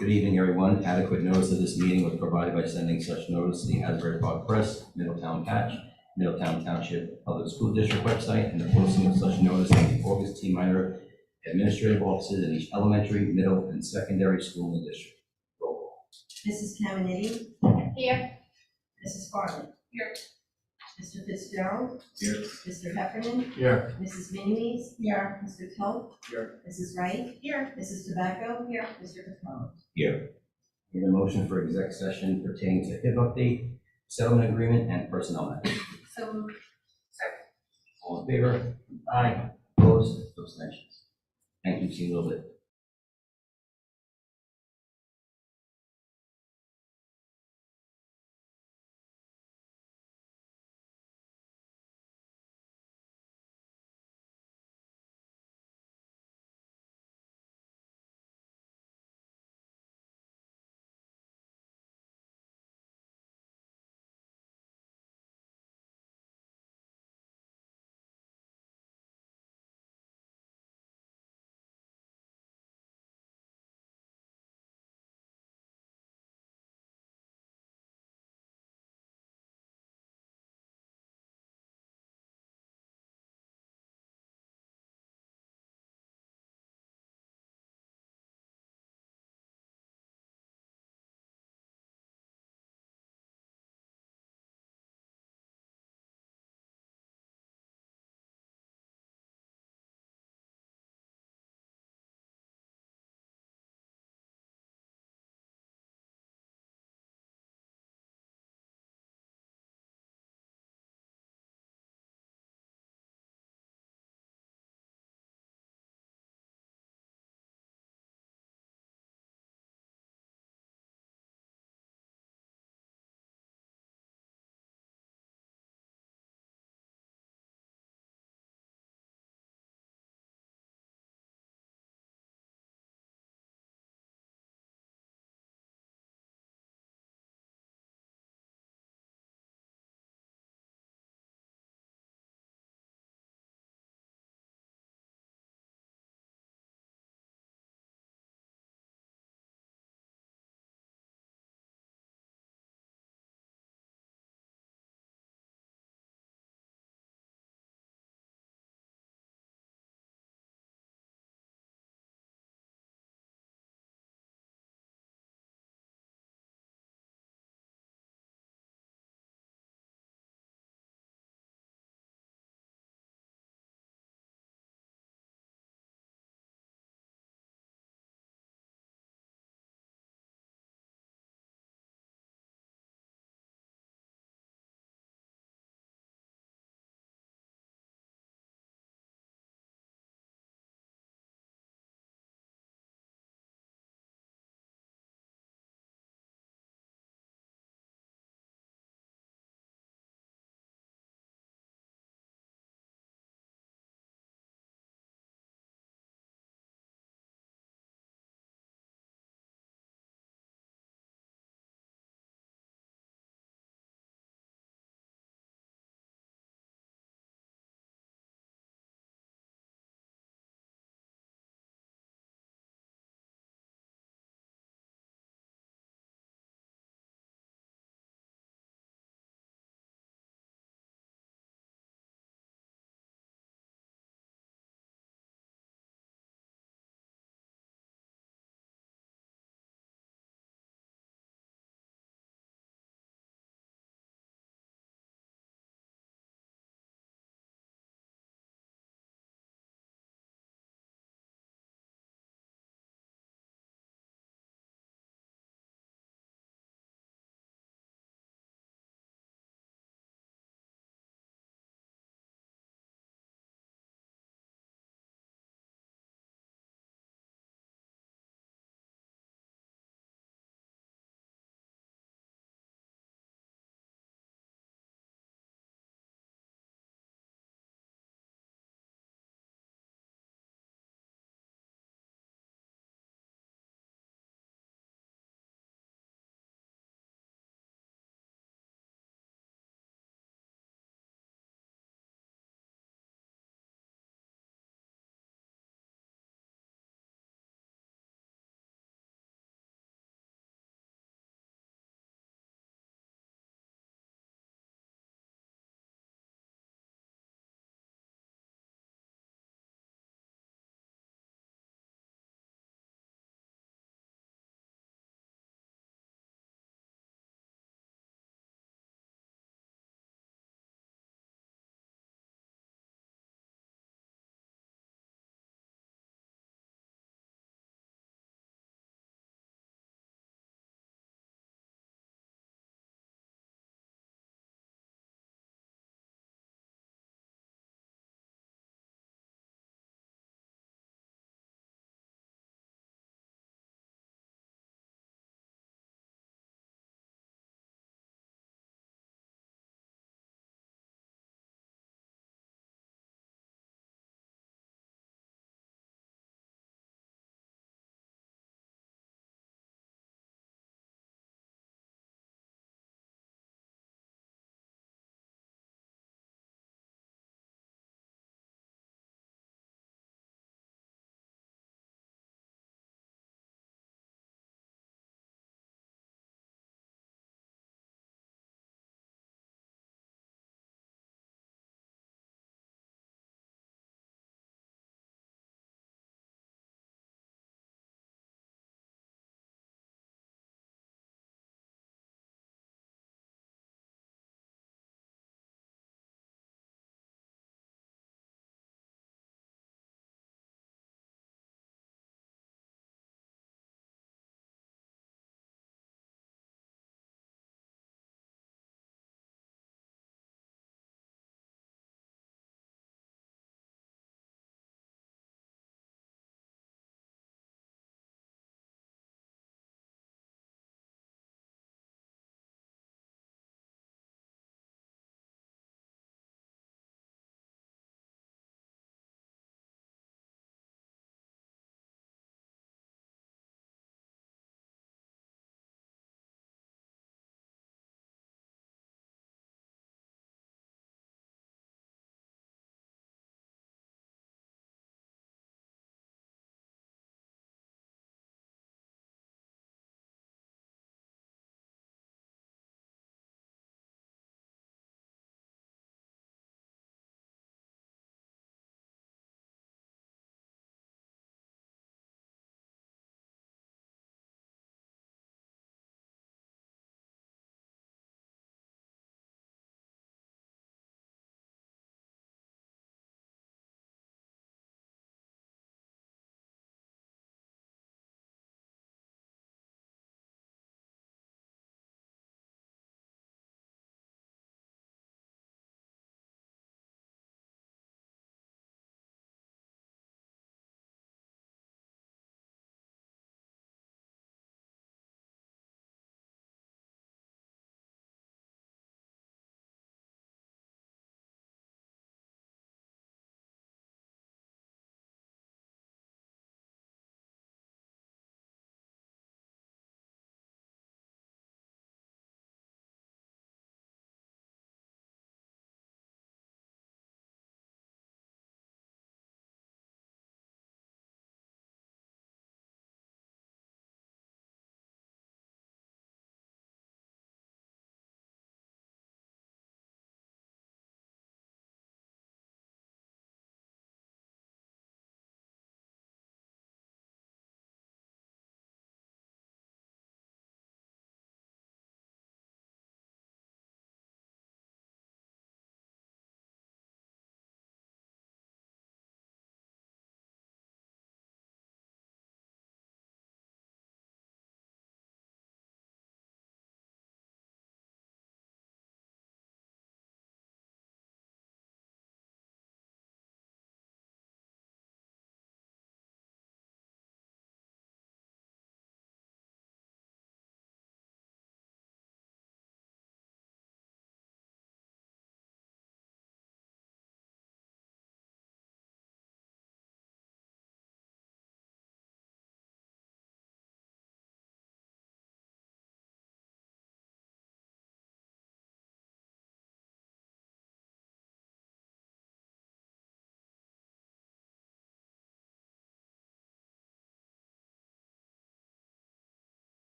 Good evening, everyone. Adequate notice of this meeting was provided by sending such notice to the Asbury Park Press, Middletown Patch, Middletown Township Public School District website, and the posting of such notice in the August T. Minor administrative offices in each elementary, middle, and secondary school in the district. Roll call. Mrs. Caminiti? Here. Mrs. Farley? Here. Mr. Fitzgerald? Here. Mr. Heffernan, Here. Mrs. Minimes? Here. Mr. Toth? Here. Mrs. Wright? Here. Mrs. Tobacco? Here. Mr. Capone? Here. Need a motion for exec session pertaining to HIB update, settlement agreement, and personnel matters. So moved. Second. All in favor? Aye. Opposed? Abstentions? Thank you. See you in a little bit.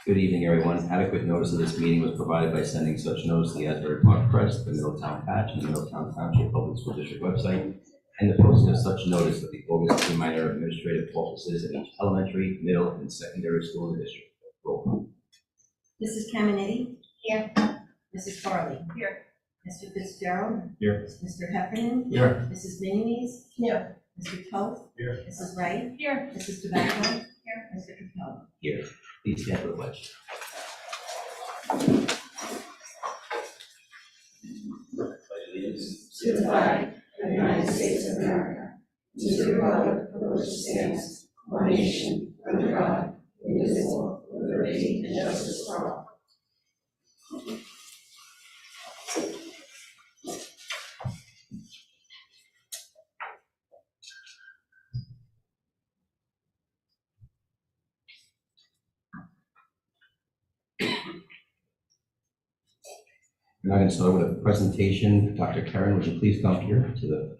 Good evening, everyone. Adequate notice of this meeting was provided by sending such notice to the Asbury Park Press, the Middletown Patch, and the Middletown Township Public School District website, and the posting of such notice at the August T. Minor administrative offices at each elementary, middle, and secondary school in the district. Roll call. Mrs. Caminiti? Here. Mrs. Farley? Here. Mr. Fitzgerald? Here. Mr. Heffernan, Here. Mrs. Minimes? Here. Mr. Toth? Here. Mrs. Wright? Here. Mrs. Tobacco? Here. Mr. Capella? Here. Please stand for the pledge. To the flag of the United States of America, to the republic for which it stands, one nation, under God, indivisible, with liberty and justice for all. We're now going to start with a presentation. Dr. Karen, would you please come here to the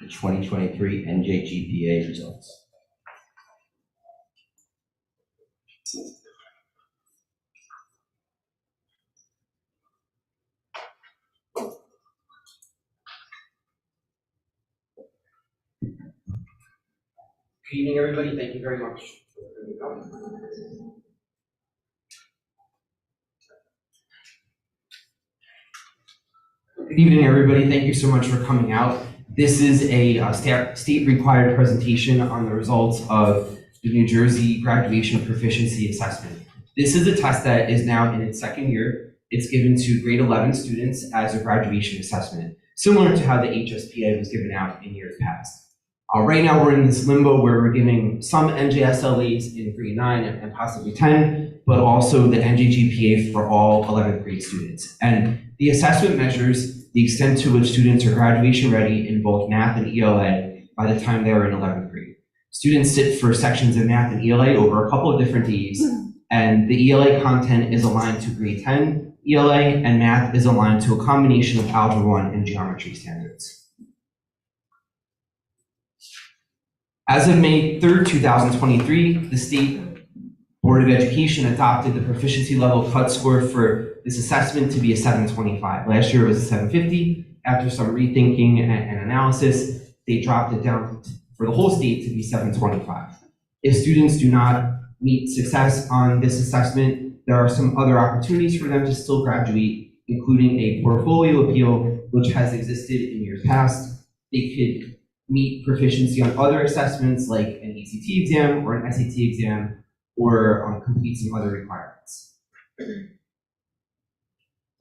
2023 NJGPA results? Good evening, everybody. Thank you very much. Good evening, everybody. Thank you so much for coming out. This is a state-required presentation on the results of the New Jersey Graduation Proficiency Assessment. This is a test that is now in its second year. It's given to grade 11 students as a graduation assessment, similar to how the HSPA was given out in years past. Right now, we're in this limbo where we're giving some NJSLAs in grade 9 and possibly 10, but also the NJGPA for all 11th grade students. And the assessment measures the extent to which students are graduation ready in both math and ELA by the time they are in 11th grade. Students sit for sections of math and ELA over a couple of different days, and the ELA content is aligned to grade 10 ELA, and math is aligned to a combination of Algebra 1 and geometry standards. As of May 3rd, 2023, the State Board of Education adopted the proficiency level cut score for this assessment to be a 725. Last year it was a 750. After some rethinking and analysis, they dropped it down for the whole state to be 725. If students do not meet success on this assessment, there are some other opportunities for them to still graduate, including a portfolio appeal, which has existed in years past. They could meet proficiency on other assessments like an ACT exam or an SAT exam, or complete some other requirements.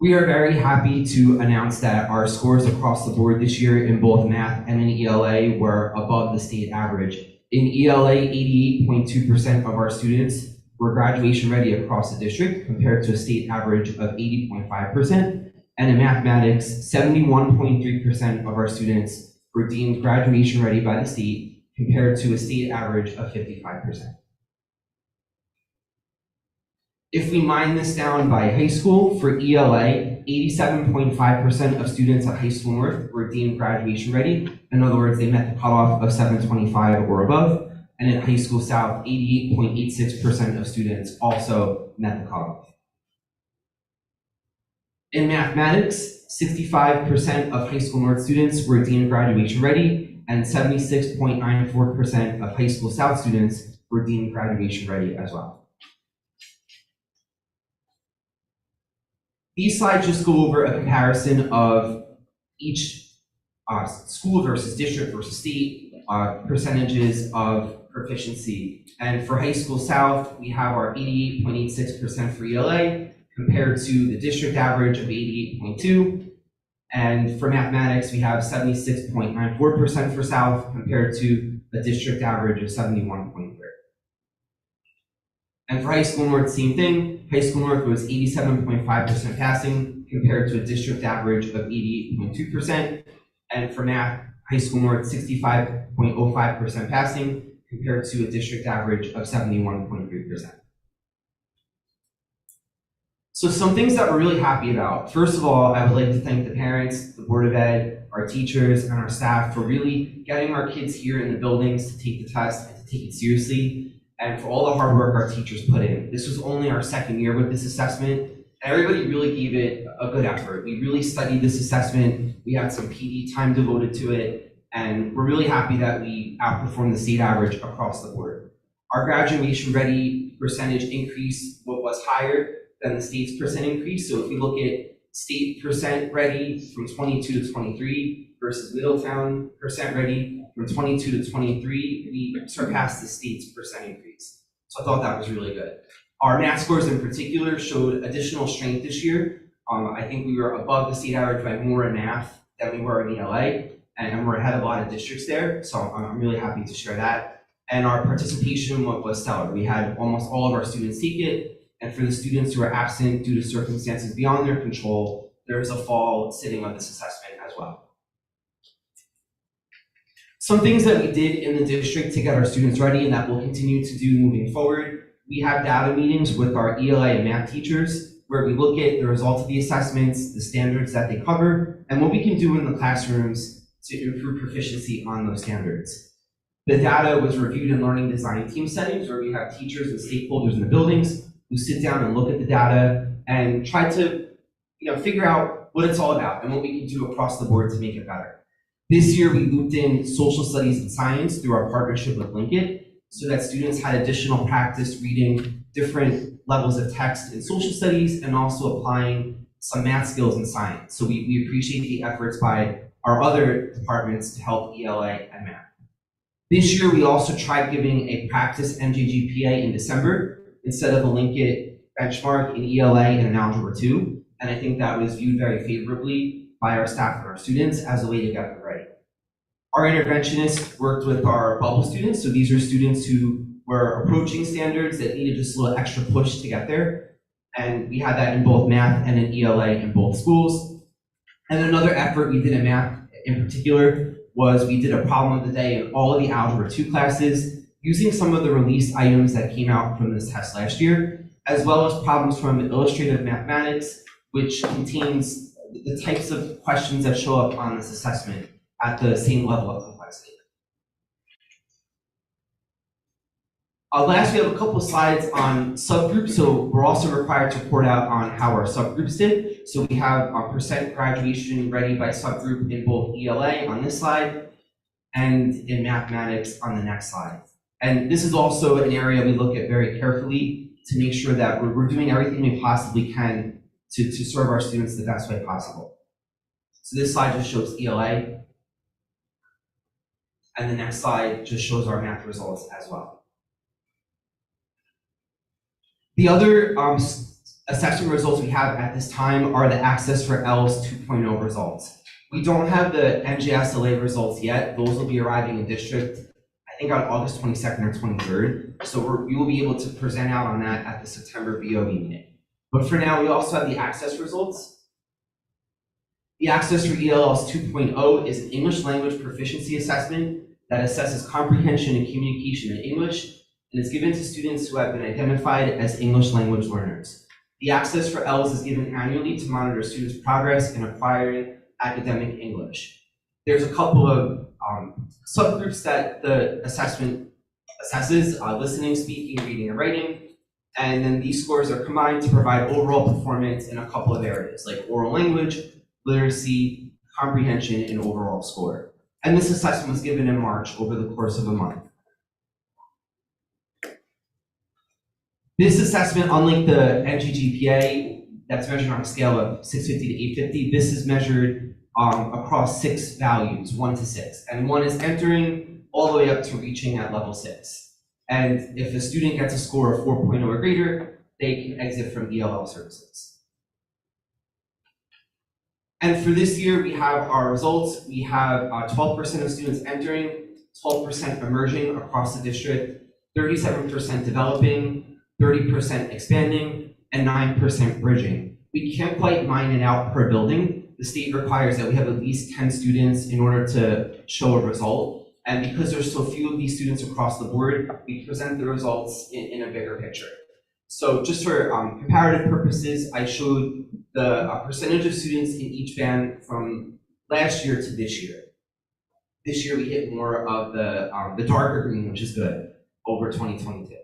We are very happy to announce that our scores across the board this year in both math and in ELA were above the state average. In ELA, 88.2% of our students were graduation ready across the district, compared to a state average of 80.5%. And in mathematics, 71.3% of our students were deemed graduation ready by the state, compared to a state average of 55%. If we mine this down by high school, for ELA, 87.5% of students at High School North were deemed graduation ready. In other words, they met the cutoff of 725 or above. And at High School South, 88.86% of students also met the cutoff. In mathematics, 65% of High School North students were deemed graduation ready, and 76.94% of High School South students were deemed graduation ready as well. These slides just go over a comparison of each school versus district versus state percentages of proficiency. And for High School South, we have our 88.86% for ELA compared to the district average of 88.2. And for mathematics, we have 76.94% for South compared to a district average of 71.3. And for High School North, same thing. High School North was 87.5% passing compared to a district average of 88.2%. And for math, High School North 65.05% passing compared to a district average of 71.3%. So some things that we're really happy about. First of all, I would like to thank the parents, the Board of Ed, our teachers, and our staff for really getting our kids here in the buildings to take the test and to take it seriously. and for all the hard work our teachers put in. This was only our second year with this assessment. Everybody really gave it a good effort. We really studied this assessment. We had some PD time devoted to it, and we're really happy that we outperformed the state average across the board. Our graduation ready percentage increase was higher than the state's percent increase. So if we look at state percent ready from 22 to 23 versus Middletown percent ready from 22 to 23, we surpassed the state's percent increase. So I thought that was really good. Our math scores in particular showed additional strength this year. I think we were above the state average by more in math than we were in ELA, and we're ahead of a lot of districts there, so I'm really happy to share that. And our participation was stellar. We had almost all of our students take it, and for the students who are absent due to circumstances beyond their control, there is a fall sitting on this assessment as well. Some things that we did in the district to get our students ready and that we'll continue to do moving forward. We have data meetings with our ELA and math teachers where we look at the results of the assessments, the standards that they cover, and what we can do in the classrooms to improve proficiency on those standards. The data was reviewed in learning design team settings where we have teachers and stakeholders in the buildings who sit down and look at the data and try to figure out what it's all about and what we can do across the board to make it better. This year we looped in social studies and science through our partnership with Linkit, so that students had additional practice reading different levels of text in social studies and also applying some math skills in science. So we appreciate the efforts by our other departments to help ELA and math. This year, we also tried giving a practice MJGPA in December instead of a Linkit benchmark in ELA and in Algebra 2. And I think that was viewed very favorably by our staff and our students as a way to get them ready. Our interventionists worked with our bubble students. So these are students who were approaching standards that needed just a little extra push to get there. And we had that in both math and in ELA in both schools. And another effort we did in math in particular was we did a problem of the day in all of the Algebra 2 classes using some of the released items that came out from this test last year, as well as problems from illustrative mathematics, which contains the types of questions that show up on this assessment at the same level of complexity. Last, we have a couple of slides on subgroups. So we're also required to report out on how our subgroups did. So we have our percent graduation ready by subgroup in both ELA on this slide and in mathematics on the next slide. And this is also an area we look at very carefully to make sure that we're doing everything we possibly can to serve our students the best way possible. So this slide just shows ELA. And the next slide just shows our math results as well. The other assessment results we have at this time are the Access for ELS 2.0 results. We don't have the NJSLA results yet. Those will be arriving in district, I think on August 22nd or 23rd. So we will be able to present out on that at the September BOE meeting. But for now, we also have the Access results. The Access for ELS 2.0 is an English language proficiency assessment that assesses comprehension and communication in English and is given to students who have been identified as English language learners. The Access for ELS is given annually to monitor students' progress in acquiring academic English. There's a couple of subgroups that the assessment assesses, listening, speaking, reading, and writing. And then these scores are combined to provide overall performance in a couple of areas, like oral language, literacy, comprehension, and overall score. And this assessment was given in March over the course of a month. This assessment, unlike the NGGPA, that's measured on a scale of 650 to 850, this is measured across 6 values, 1 to 6. And 1 is entering all the way up to reaching at level 6. And if a student gets a score of 4.0 or greater, they can exit from ELL services. And for this year, we have our results. We have 12% of students entering, 12% emerging across the district, 37% developing, 30% expanding, and 9% bridging. We can't quite mine it out per building. The state requires that we have at least 10 students in order to show a result. And because there's so few of these students across the board, we present the results in a bigger picture. So just for comparative purposes, I showed the percentage of students in each band from last year to this year. This year we hit more of the darker green, which is good, over 2022.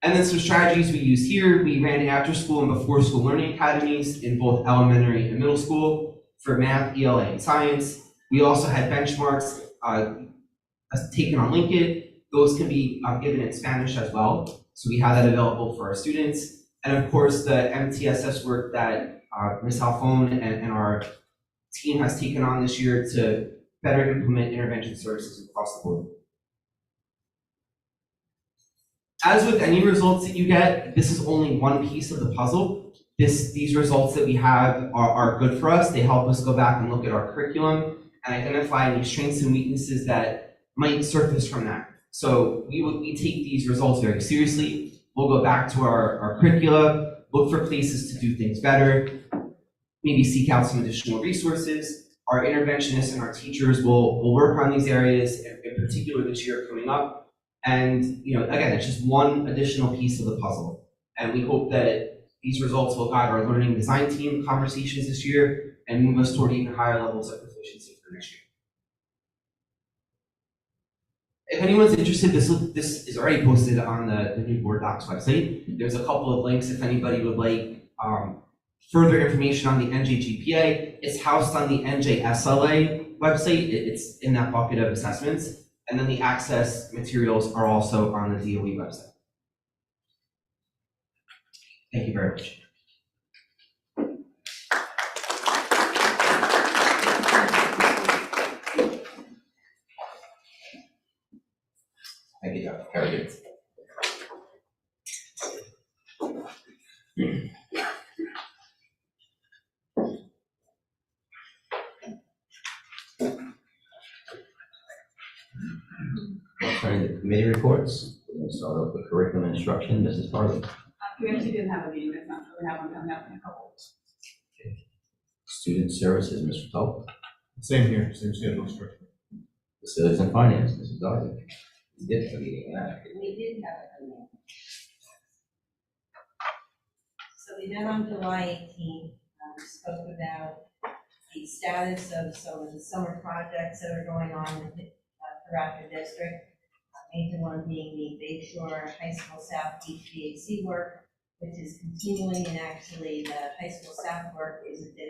And then some strategies we use here, we ran after school and before school learning academies in both elementary and middle school for math, ELA, and science. We also had benchmarks taken on Linkit. Those can be given in Spanish as well. So we have that available for our students. And of course, the MTSS work that Ms. Alphone and our team has taken on this year to better implement intervention services across the board. As with any results that you get, this is only one piece of the puzzle. These results that we have are good for us. They help us go back and look at our curriculum and identify any strengths and weaknesses that might surface from that. So we take these results very seriously. We'll go back to our curricula, look for places to do things better, maybe seek out some additional resources. Our interventionists and our teachers will work on these areas, in particular this year coming up. And again, it's just one additional piece of the puzzle. And we hope that these results will guide our learning design team conversations this year and move us toward even higher levels of proficiency for next year. If anyone's interested, this is already posted on the new Board Docs website. There's a couple of links if anybody would like further information on the NJGPA. It's housed on the NJSLA website. It's in that bucket of assessments. And then the access materials are also on the DOE website. Thank you very much. Thank you, Dr. Kerrigan. Turning to committee reports, we're going to start off with curriculum instruction. Mrs. Farley. We actually didn't have a meeting this month, but we have one coming up in a couple weeks. Student services, Mr. Tull. Same here, same schedule structure. Facilities and finance, Mrs. Darby. We did have a meeting, We did have a meeting. So we met on July 18th, we spoke about the status of some of the summer projects that are going on throughout the district. Major one being the Bayshore High School South HVAC work, which is continuing, and actually the High School South work is a bit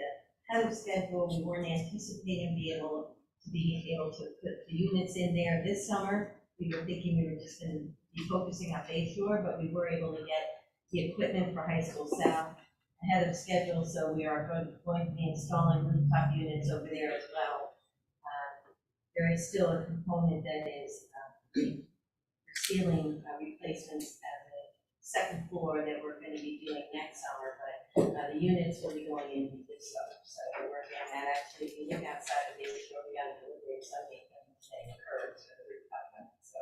ahead of schedule. We weren't anticipating being able to put the units in there this summer. We were thinking we were just going to be focusing on Bayshore, but we were able to get the equipment for High School South ahead of schedule, so we are going to be installing rooftop units over there as well. There is still a component that is ceiling replacements at the second floor that we're going to be doing next summer, but the units will be going in this summer. So we're working on that. Actually, if you look outside of Bayshore, we got a delivery Sunday that occurred. So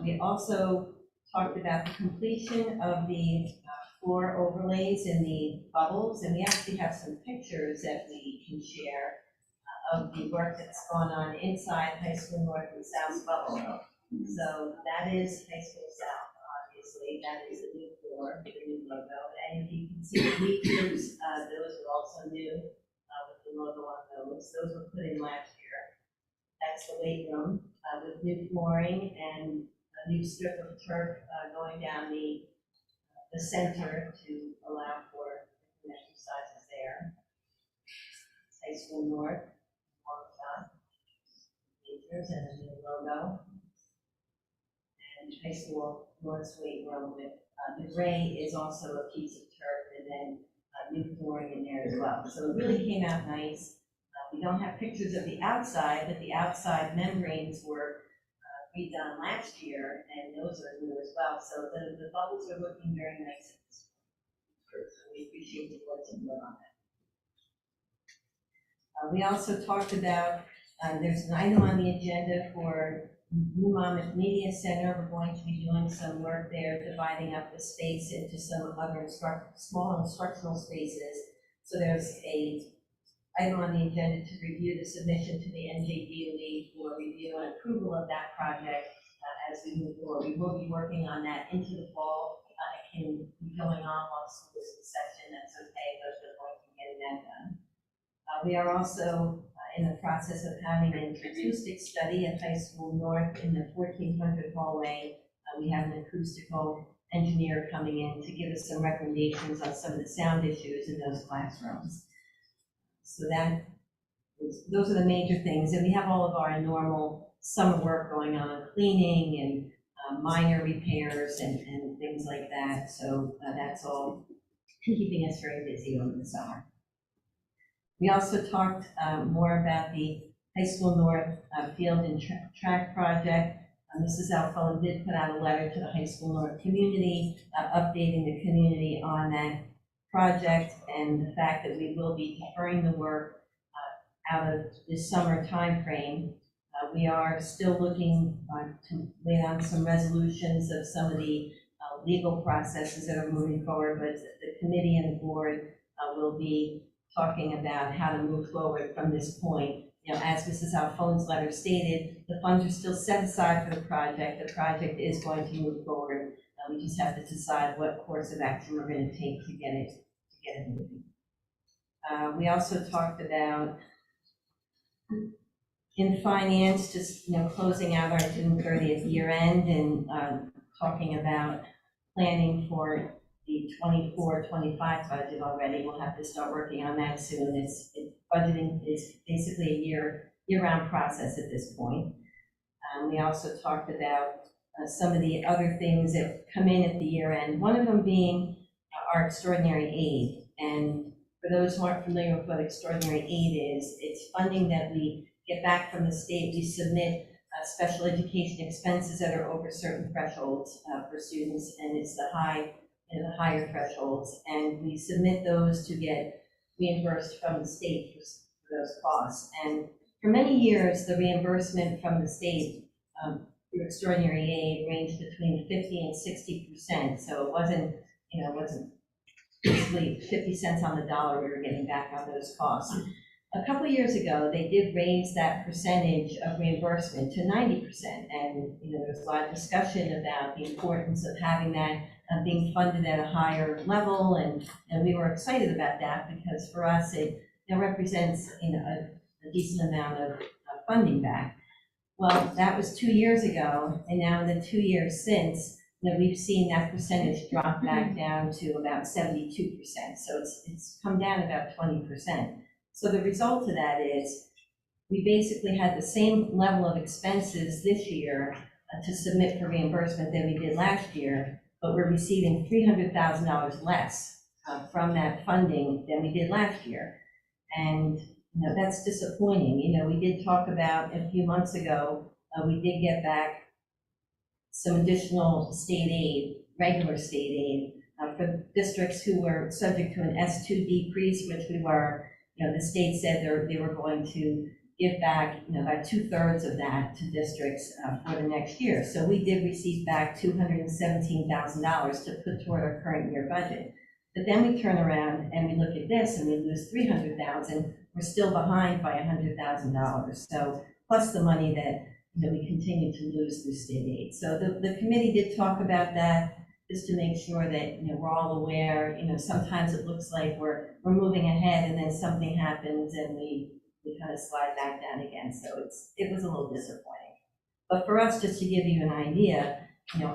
we also talked about the completion of the floor overlays in the bubbles, and we actually have some pictures that we can share of the work that's gone on inside High School North and South bubble. So that is High School South, obviously. That is the new floor, the new logo. And if you can see the bleachers, those are also new with the logo on those. Those were put in last year. That's the weight room with new flooring and a new strip of turf going down the center to allow for different exercises there. High School North, bleachers and a new logo. And High School North's weight room with the gray is also a piece of turf, and then new flooring in there as well. So it really came out nice. We don't have pictures of the outside, but the outside membranes were redone last year, and those are new as well. So the bubbles are looking very nice at this point. So we appreciate the board's input on that. We also talked about, there's an item on the agenda for New Monmouth Media Center. We're going to be doing some work there, dividing up the space into some other small instructional spaces. So there's a item on the agenda to review the submission to the NJDOE for review and approval of that project as we move forward. We will be working on that into the fall. It can be going on while school is in session. That's okay, but we're going to be getting that done. We are also in the process of having an acoustic study at High School North in the 1400 hallway We have an acoustical engineer coming in to give us some recommendations on some of the sound issues in those classrooms. So those are the major things. And we have all of our normal summer work going on, cleaning and minor repairs and things like that. So that's all keeping us very busy over the summer. We also talked more about the High School North Field and Track Project. Mrs. Alphone did put out a letter to the High School North community, updating the community on that project and the fact that we will be deferring the work out of this summer timeframe. We are still looking to lay down some resolutions of some of the legal processes that are moving forward, but the committee and the board will be talking about how to move forward from this point. You know, as Mrs. Alphone's letter stated, the funds are still set aside for the project. The project is going to move forward. We just have to decide what course of action we're going to take to get it moving. We also talked about in finance, just closing out our June 30th year end and talking about planning for the 24-25 budget already. We'll have to start working on that soon. It's budgeting is basically a year-round process at this point. We also talked about some of the other things that come in at the year end. One of them being our extraordinary aid. And for those who aren't familiar with what extraordinary aid is, it's funding that we get back from the state. We submit special education expenses that are over certain thresholds for students, and it's the higher thresholds, and we submit those to get reimbursed from the state for those costs. And for many years, the reimbursement from the state through extraordinary aid ranged between 50 and 60%. So it wasn't basically 50 cents on the dollar we were getting back on those costs. A couple of years ago, they did raise that percentage of reimbursement to 90%. And there was a lot of discussion about the importance of having that being funded at a higher level, and we were excited about that because for us it represents a decent amount of funding back. Well, that was 2 years ago, and now in the 2 years since, we've seen that percentage drop back down to about 72%. So it's come down about 20%. So the result of that is we basically had the same level of expenses this year to submit for reimbursement than we did last year, but we're receiving $300,000 less from that funding than we did last year. And that's disappointing. We did talk about a few months ago, we did get back some additional state aid, regular state aid, for districts who were subject to an S2 decrease, which we were. The state said they were going to give back, about 2/3 of that to districts for the next year. So we did receive back $217,000 to put toward our current year budget. But then we turn around and we look at this and we lose $300,000. We're still behind by $100,000. So plus the money that we continue to lose through state aid. So the committee did talk about that, just to make sure that we're all aware. Sometimes it looks like we're moving ahead and then something happens and we kind of slide back down again. So it was a little disappointing. But for us, just to give you an idea,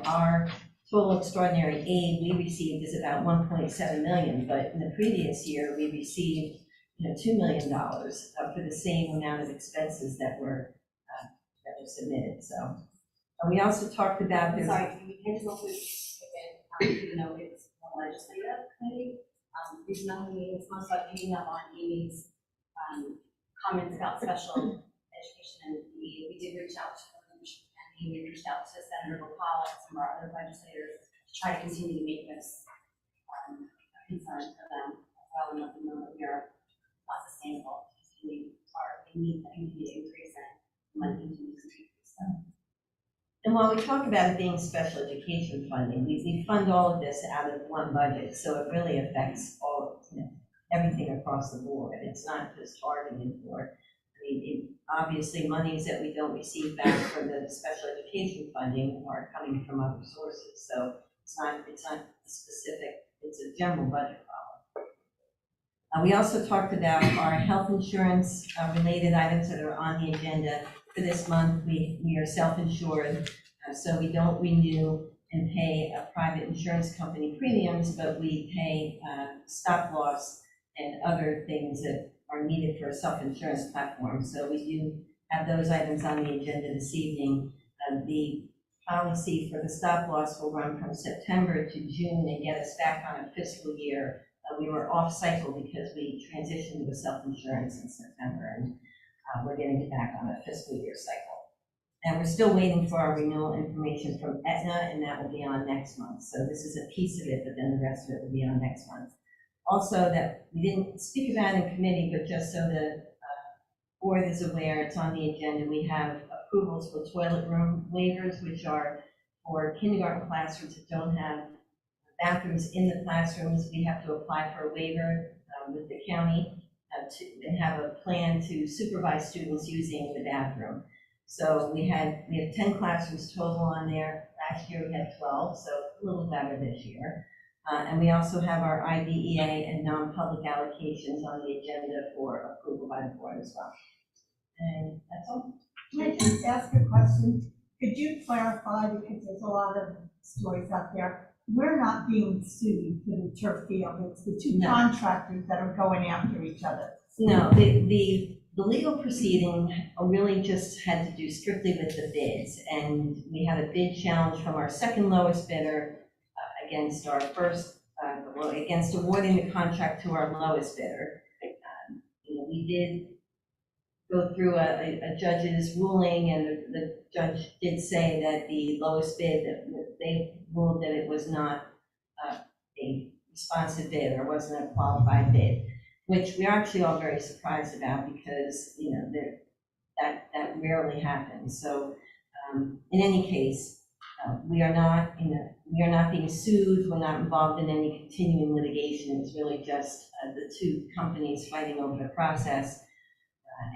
our total extraordinary aid we received is about $1.7 million, but in the previous year we received $2 million for the same amount of expenses that were submitted. So we also talked about this. Sorry, can you just also it's the legislative committee. Recently, it's most about picking up on Amy's comments about special education, and we did reach out to them, and Amy reached out to Senator Gopal and some of our other legislators to try to continue to make this a concern for them as well, and let them know that we are not sustainable. We need to increase it, and money continues to increase. And while we talk about it being special education funding, we fund all of this out of one budget, so it really affects all everything across the board. It's not just targeted for. Obviously, monies that we don't receive back from the special education funding are coming from other sources. So it's not specific. It's a general budget problem. We also talked about our health insurance related items that are on the agenda for this month. We are self-insured. So we don't renew and pay a private insurance company premiums, but we pay stop loss and other things that are needed for a self-insurance platform. So we do have those items on the agenda this evening. The policy for the stop loss will run from September to June and get us back on a fiscal year. We were off cycle because we transitioned to a self-insurance in September, and we're getting it back on a fiscal year cycle. And we're still waiting for our renewal information from Aetna, and that will be on next month. So this is a piece of it, but then the rest of it will be on next month. Also, that we didn't speak about in committee, but just so the board is aware, it's on the agenda. We have approvals for toilet room waivers, which are for kindergarten classrooms that don't have bathrooms in the classrooms. We have to apply for a waiver with the county and have a plan to supervise students using the bathroom. So we have 10 classrooms total on there. Last year we had 12, so a little better this year. And we also have our IDEA and non-public allocations on the agenda for approval by the board as well. And that's all. Can I just ask a question? Could you clarify, because there's a lot of stories out there, we're not being sued for the turf field, it's the two No. contractors that are going after each other. No, the legal proceeding really just had to do strictly with the bids. And we had a bid challenge from our second lowest bidder against our first, against awarding the contract to our lowest bidder. We did go through a judge's ruling, and the judge did say that the lowest bid, that they ruled that it was not a responsive bid or wasn't a qualified bid, which we're actually all very surprised about because, that rarely happens. So in any case, we are not being sued. We're not involved in any continuing litigation. It's really just the two companies fighting over the process.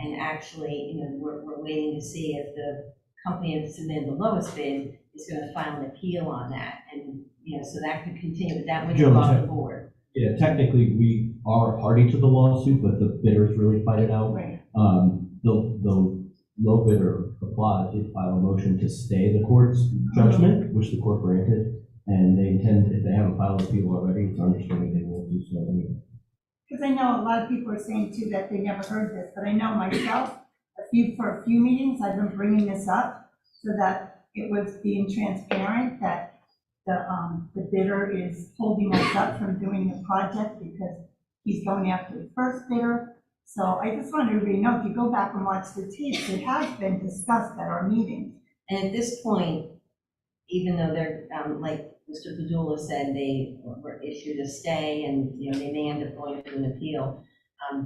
And actually, we're waiting to see if the company that submitted the lowest bid is going to file an appeal on that. And, so that could continue, but that would involve the board. Yeah, technically, we are a party to the lawsuit, but the bidders really fight it out. Right. The low bidder applied, did file a motion to stay the court's judgment, which the court granted, and they intend, if they haven't filed appeal already, it's understanding they will do so anyway. Because I know a lot of people are saying too that they never heard this, but I know myself, for a few meetings, I've been bringing this up so that it was being transparent that the bidder is holding us up from doing the project because he's going after the first bidder. So I just wanted everybody to know, if you go back and watch the tapes, it has been discussed at our meetings. And at this point, even though they're, like Mr. Padula said, they were issued a stay and, they may end up going to an appeal.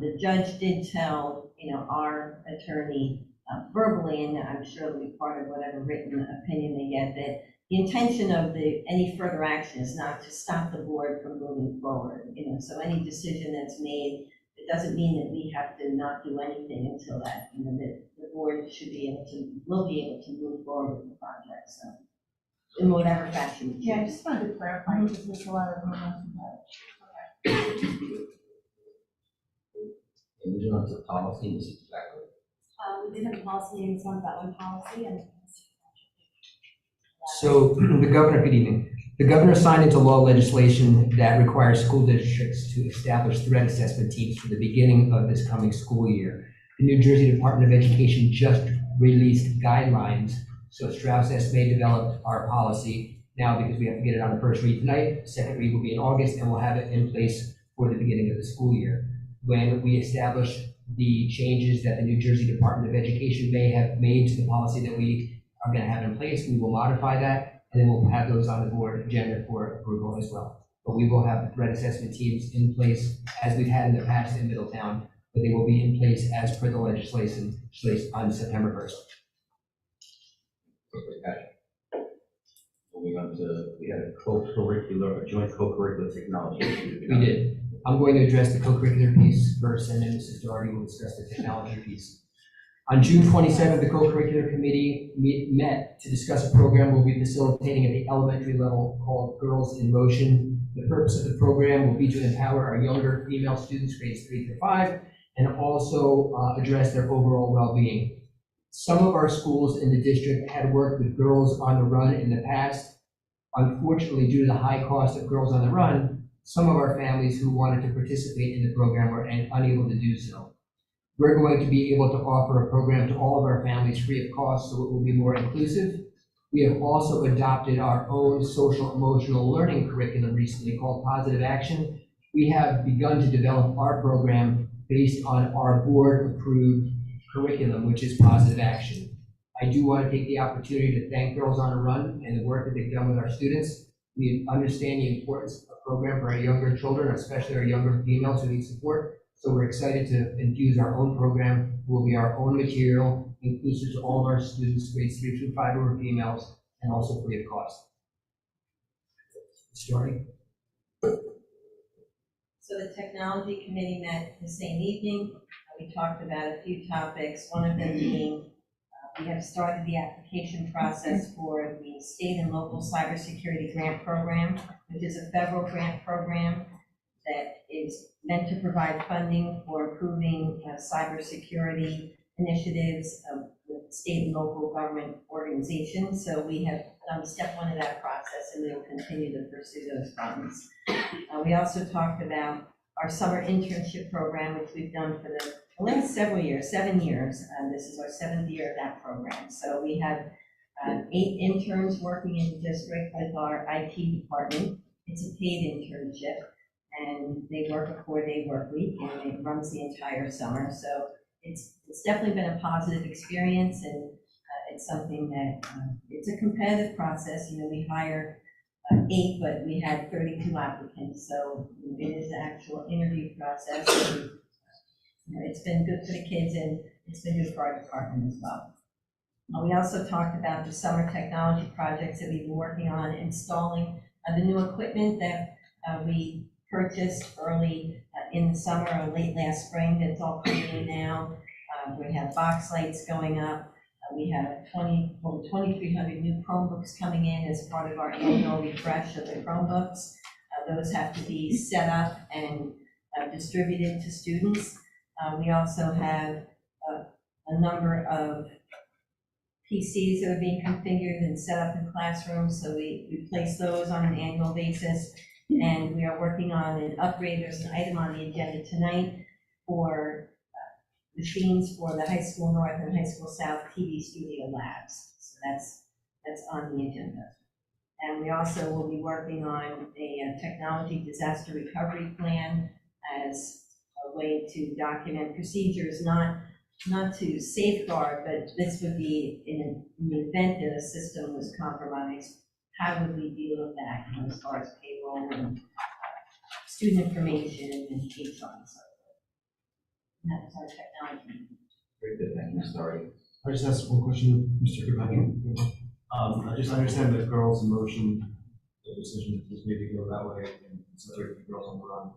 The judge did tell, our attorney verbally, and I'm sure it'll be part of whatever written opinion they get, that the intention of any further action is not to stop the board from moving forward. So any decision that's made, it doesn't mean that we have to not do anything until that, that the board will be able to move forward with the project, so, in whatever fashion. Yeah, I just wanted to clarify because there's a lot of rumors about it. And moving on to policy, Mrs. Becker. We did have a policy meeting this month, that one policy, and So the governor, good evening. The governor signed into law legislation that requires school districts to establish threat assessment teams for the beginning of this coming school year. The New Jersey Department of Education just released guidelines, so Strauss SMA developed our policy now because we have to get it on the first read tonight. Second read will be in August, and we'll have it in place for the beginning of the school year. When we establish the changes that the New Jersey Department of Education may have made to the policy that we are going to have in place, we will modify that, and then we'll have those on the board agenda for approval as well. But we will have threat assessment teams in place as we've had in the past in Middletown, but they will be in place as per the legislation on September 1st. Moving on to, we had a joint co-curricular technology issue. We did. I'm going to address the co-curricular piece first, and then Mrs. Doherty will discuss the technology piece. On June 27th, the co-curricular committee met to discuss a program we'll be facilitating at the elementary level called Girls in Motion. The purpose of the program will be to empower our younger female students, grades 3 through 5, and also address their overall well-being. Some of our schools in the district had worked with Girls on the Run in the past. Unfortunately, due to the high cost of Girls on the Run, some of our families who wanted to participate in the program were unable to do so. We're going to be able to offer a program to all of our families free of cost, so it will be more inclusive. We have also adopted our own social emotional learning curriculum recently called Positive Action. We have begun to develop our program based on our board-approved curriculum, which is Positive Action. I do want to take the opportunity to thank Girls on the Run and the work that they've done with our students. We understand the importance of a program for our younger children, especially our younger females who need support. So we're excited to infuse our own program. It will be our own material, inclusive to all of our students, grades 3 through 5 who are females, and also free of cost. Story. So the technology committee met the same evening. We talked about a few topics, one of them being we have started the application process for the state and local cybersecurity grant program, which is a federal grant program that is meant to provide funding for improving cybersecurity initiatives with state and local government organizations. So we have done step 1 of that process, and we will continue to pursue those funds. We also talked about our summer internship program, which we've done for the last several years, 7 years. This is our 7th year of that program. So we have 8 interns working in the district with our IT department. It's a paid internship, and they work a 4-day work week, and it runs the entire summer. So it's definitely been a positive experience, and it's something that it's a competitive process. You know, we hire 8, but we had 32 applicants, so it is an actual interview process. And, you know, it's been good for the kids, and it's been good for our department as well. We also talked about the summer technology projects that we've been working on, installing the new equipment that we purchased early in the summer or late last spring. That's all coming in now. We have box lights going up. We have 2,300 new Chromebooks coming in as part of our annual refresh of the Chromebooks. Those have to be set up and distributed to students. We also have a number of PCs that are being configured and set up in classrooms, so we replace those on an annual basis. And we are working on an upgrade. There's an item on the agenda tonight for machines for the High School North and High School South TV studio labs. So that's on the agenda. And we also will be working on a technology disaster recovery plan as a way to document procedures, not to safeguard, but this would be in the event that a system was compromised. How would we deal with that, you know, as far as payroll and student information and HR and so forth? And that's our technology. Very good, thank you, Ms. Doherty. I just asked one question, Mr. Kirkpatrick. I just understand that Girls in Motion, the decision was made to go that way and separate the Girls on the Run.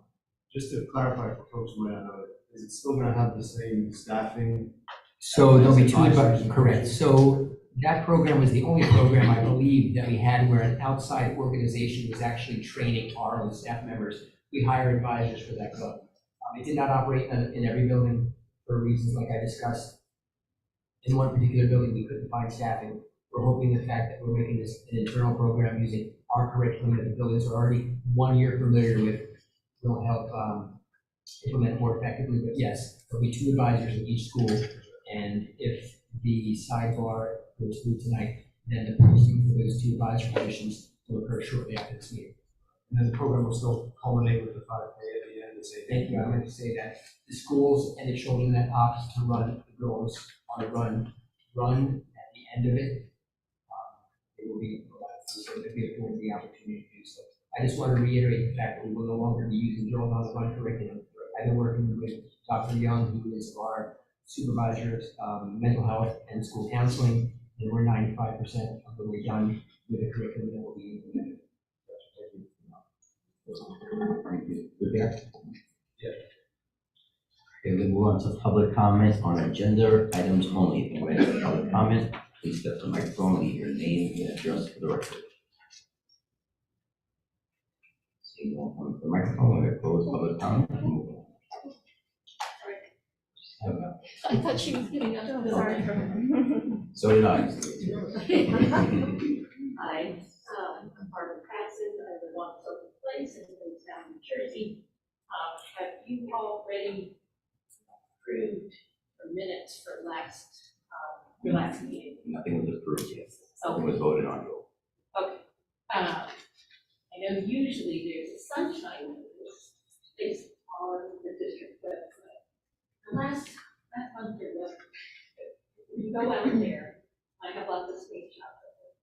Just to clarify for folks who might not know it, is it still going to have the same staffing? So there'll be 2 Advisors. correct. So that program was the only program, I believe, that we had where an outside organization was actually training our own staff members. We hire advisors for that club. It did not operate in every building for reasons like I discussed. In one particular building, we couldn't find staffing. We're hoping the fact that we're making this an internal program using our curriculum that the buildings are already 1 year familiar with will help implement more effectively. But yes, there'll be 2 advisors in each school, and if the sidebar goes through tonight, then the posting for those 2 advisor positions will occur shortly after this meeting. And then the program will still culminate with the 5K at the end to say Thank you. I meant to say that the schools and the children that opt to run the Girls on the Run at the end of it, it will be provided, so if we afford the opportunity to do so. I just want to reiterate the fact that we will no longer be using Girls on the Run curriculum. I've been working with Dr. Young, who is our supervisor of mental health and school counseling, and we're 95% of the way done with the curriculum that will be implemented. Thank you. Good there? Yeah. Okay, we move on to public comment on agenda items only. If anybody has a public comment, please step to the microphone, leave your name and address for the record. See no one coming to the microphone, we're going to close public comment and move on. I thought she was giving up. Sorry. So did I. Hi, I'm Barbara Passon, I live on Silver Place in Middletown, New Jersey. Have you already approved the minutes for last meeting? Nothing was approved yet. Nothing Okay, was voted on. okay. I know usually there's a sunshine notice based on the district website. And last month there was, you go out there, I have lots of screenshots of it.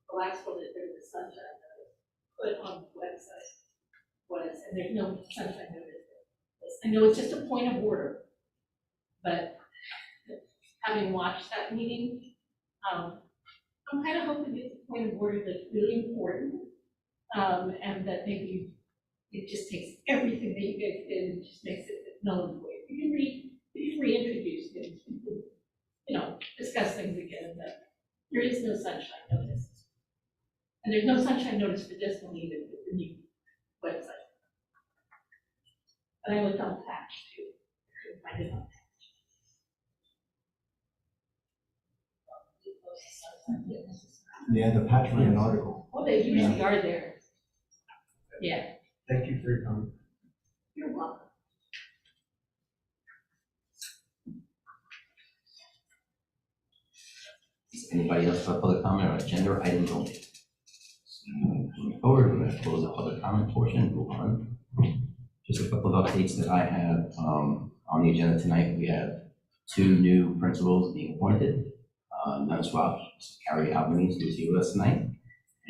The last one that there was sunshine notice put on the website was, and there's no sunshine notice. I know it's just a point of order, but having watched that meeting, I'm kind of hoping it's a point of order that's really important, and that maybe it just takes everything that you guys did and just makes it null and void. You can reintroduce things, discuss things again, but there is no sunshine notice. And there's no sunshine notice for this one either, with the new website. But I looked on patch too. Couldn't find it on patch. Yeah, the patch ran an article. Well, they usually are there. Yeah, Thank you for your comment. you're welcome. Does anybody else have a public comment on agenda items only? Moving forward, we're going to close the public comment portion and move on. Just a couple of updates that I have on the agenda tonight. We have 2 new principals being appointed. None swaps, Carrie Albanese, who's here with us tonight,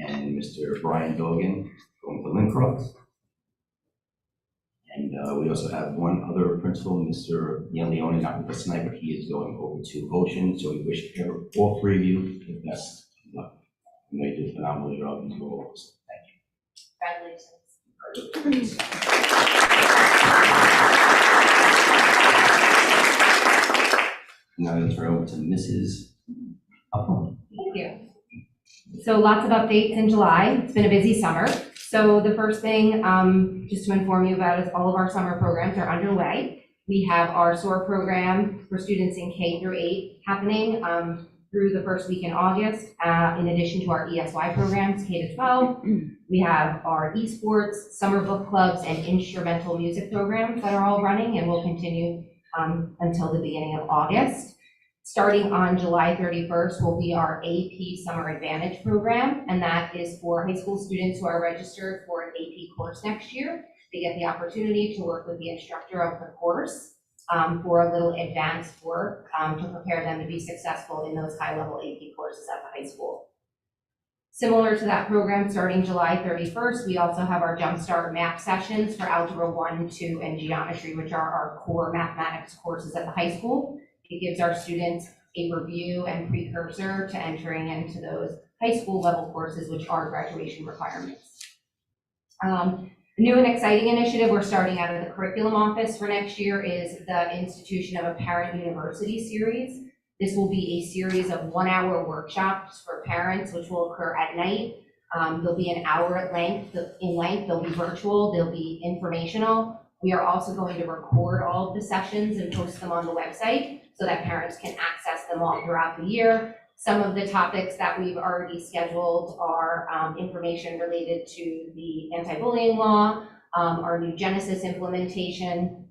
and Mr. Brian Dogan going to Lincroft. And we also have one other principal, Mr. Neil Leone, not with us tonight, but he is going over to Ocean. So we wish all 3 of you the best of luck. You may do a phenomenal job in your roles. Thank you. Congratulations. Now I'm going to turn over to Mrs. Alphonse. Thank you. So lots of updates in July. It's been a busy summer. So the first thing, just to inform you about is all of our summer programs are underway. We have our SOAR program for students in K through 8 happening through the first week in August, in addition to our ESY programs, K to 12. We have our esports, summer book clubs, and instrumental music programs that are all running and will continue until the beginning of August. Starting on July 31st will be our AP Summer Advantage program, and that is for high school students who are registered for an AP course next year. They get the opportunity to work with the instructor of the course for a little advanced work to prepare them to be successful in those high-level AP courses at the high school. Similar to that program, starting July 31st, we also have our Jumpstart Math sessions for Algebra 1, 2, and Geometry, which are our core mathematics courses at the high school. It gives our students a review and precursor to entering into those high school level courses, which are graduation requirements. A new and exciting initiative we're starting out of the curriculum office for next year is the institution of a Parent University series. This will be a series of 1-hour workshops for parents, which will occur at night. They'll be an hour in length, they'll be virtual, they'll be informational. We are also going to record all of the sessions and post them on the website so that parents can access them all throughout the year. Some of the topics that we've already scheduled are information related to the anti-bullying law, our new Genesis implementation,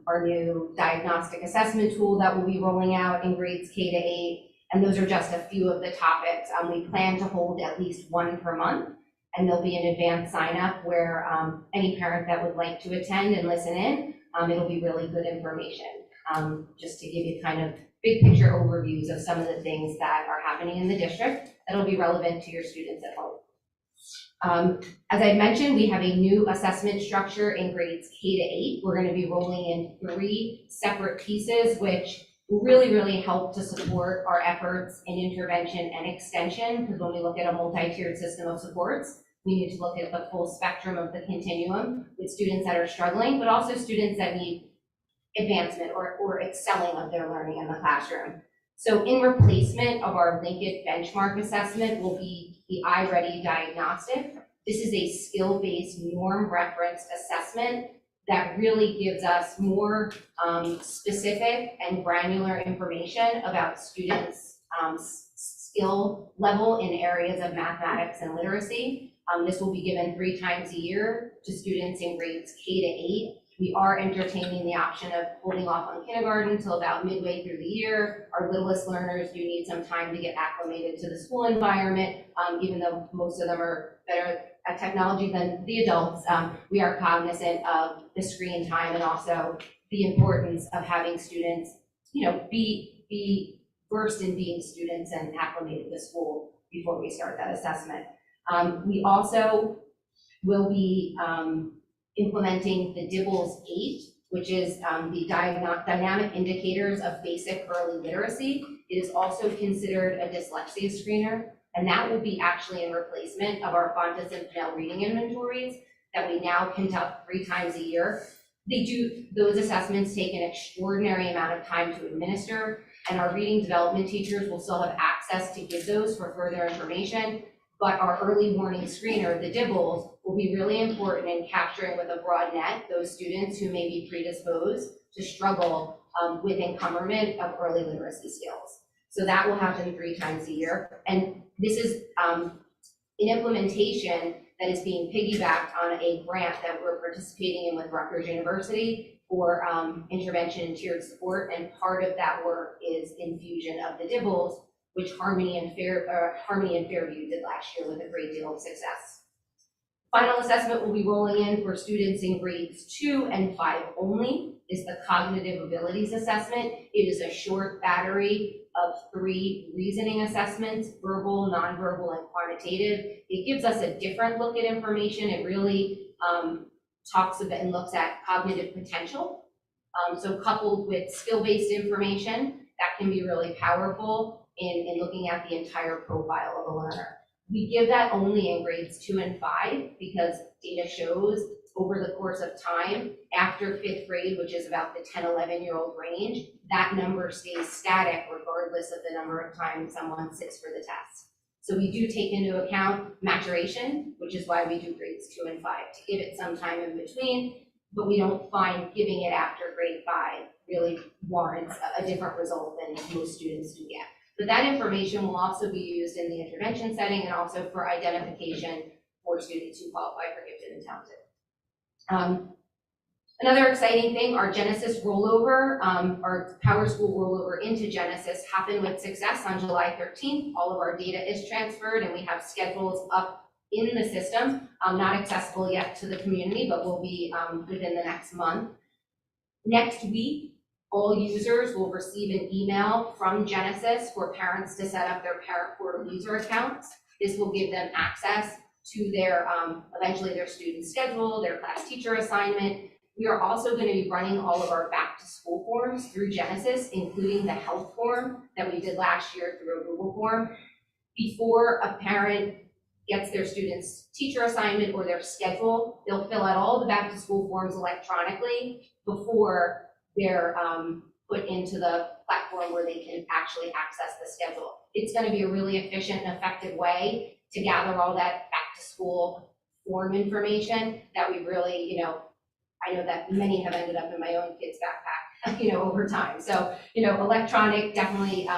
our new diagnostic assessment tool that will be rolling out in grades K to 8. And those are just a few of the topics. We plan to hold at least one per month. And there'll be an advanced sign up where any parent that would like to attend and listen in, it'll be really good information. Just to give you kind of big picture overviews of some of the things that are happening in the district that'll be relevant to your students at home. As I mentioned, we have a new assessment structure in grades K to 8. We're going to be rolling in 3 separate pieces, which really, really help to support our efforts in intervention and extension, because when we look at a multi-tiered system of supports, we need to look at the full spectrum of the continuum with students that are struggling, but also students that need advancement or excelling of their learning in the classroom. So in replacement of our Linked benchmark assessment will be the iReady diagnostic. This is a skill-based norm referenced assessment that really gives us more specific and granular information about students' skill level in areas of mathematics and literacy. This will be given 3 times a year to students in grades K to 8. We are entertaining the option of holding off on kindergarten until about midway through the year. Our littlest learners do need some time to get acclimated to the school environment, even though most of them are better at technology than the adults. We are cognizant of the screen time and also the importance of having students, be versed in being students and acclimated to school before we start that assessment. We also will be implementing the DIBELS 8, which is the dynamic indicators of basic early literacy. It is also considered a dyslexia screener, and that will be actually in replacement of our Fontes and Pinnell reading inventories that we now conduct 3 times a year. Those assessments take an extraordinary amount of time to administer, and our reading development teachers will still have access to give those for further information. But our early warning screener, the DIBELS, will be really important in capturing with a broad net those students who may be predisposed to struggle with encumberment of early literacy skills. So that will happen 3 times a year. And this is an implementation that is being piggybacked on a grant that we're participating in with Rutgers University for intervention and tiered support. And part of that work is infusion of the DIBELS, which Harmony and Fairview did last year with a great deal of success. Final assessment will be rolling in for students in grades 2 and 5 only, is the cognitive abilities assessment. It is a short battery of 3 reasoning assessments, verbal, nonverbal, and quantitative. It gives us a different look at information. It really talks about and looks at cognitive potential. So coupled with skill-based information, that can be really powerful in looking at the entire profile of a learner. We give that only in grades 2 and 5 because data shows over the course of time, after 5th grade, which is about the 10, 11-year-old range, that number stays static regardless of the number of times someone sits for the test. So we do take into account maturation, which is why we do grades 2 and 5, to give it some time in between, but we don't find giving it after grade 5 really warrants a different result than most students do get. But that information will also be used in the intervention setting and also for identification for students who qualify for gifted and talented. Another exciting thing, our Genesis rollover, our Power School rollover into Genesis happened with success on July 13th. All of our data is transferred and we have schedules up in the system, not accessible yet to the community, but will be within the next month. Next week, all users will receive an email from Genesis for parents to set up their parent portal user accounts. This will give them access to their, eventually their student schedule, their class teacher assignment. We are also going to be running all of our back to school forms through Genesis, including the health form that we did last year through a Google form. Before a parent gets their student's teacher assignment or their schedule, they'll fill out all the back to school forms electronically before they're put into the platform where they can actually access the schedule. It's going to be a really efficient and effective way to gather all that back to school form information that we really, I know that many have ended up in my own kid's backpack, over time. So, electronic definitely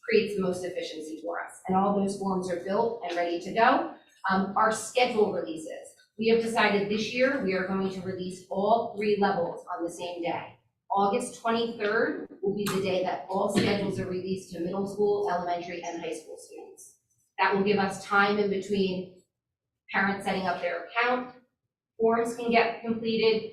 creates the most efficiency for us. And all those forms are built and ready to go. Our schedule releases. We have decided this year we are going to release all 3 levels on the same day. August 23rd will be the day that all schedules are released to middle school, elementary, and high school students. That will give us time in between parents setting up their account, forms can get completed,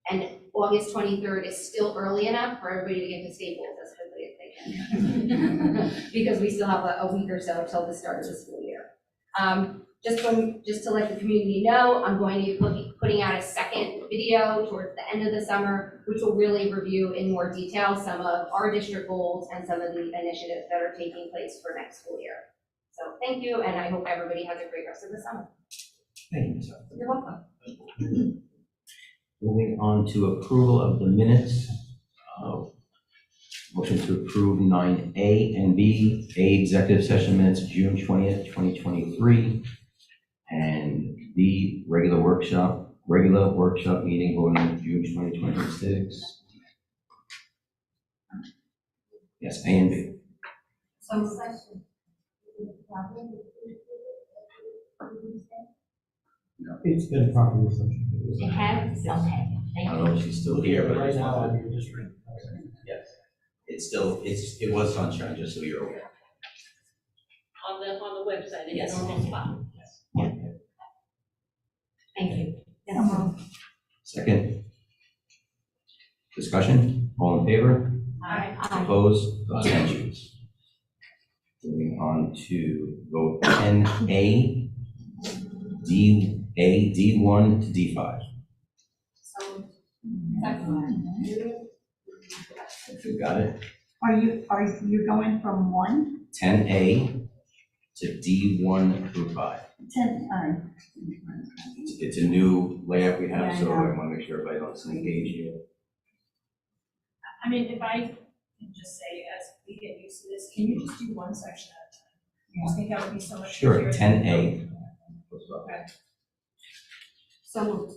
and August 23rd is still early enough for everybody to get to Staples as quickly as they can. Because we still have a week or so till the start of the school year. Just to let the community know, I'm going to be putting out a second video towards the end of the summer, which will really review in more detail some of our district goals and some of the initiatives that are taking place for next school year. So thank you, and I hope everybody has a great rest of the summer. Thank you, Ms. Huff. You're welcome. Moving on to approval of the minutes. Motion to approve 9A and B, A executive session minutes, June 20th, 2023, and B regular workshop Regular workshop meeting voting June 2026. Yes, A and B. So question. It's been properly submitted. It has, okay, I thank don't know if she's still here, but I Right just now, wanted- on your district. yes. It was sunshine, just so you're aware. On the website, in Yes. the normal spot. thank you. Second. Discussion, all in favor? Aye. Opposed, abstentions. Moving on to vote 10A, D1 to D5. So, If you got it, Are you going from 1 10A to D1 through 5. 10, It's a new layout we have, Yeah, I so know. I want to make sure everybody on the same page here. I mean, if I can just say, as we get used to this, can you just do one section at a time? I think that would be so much easier. Sure, 10A. Okay. So moved.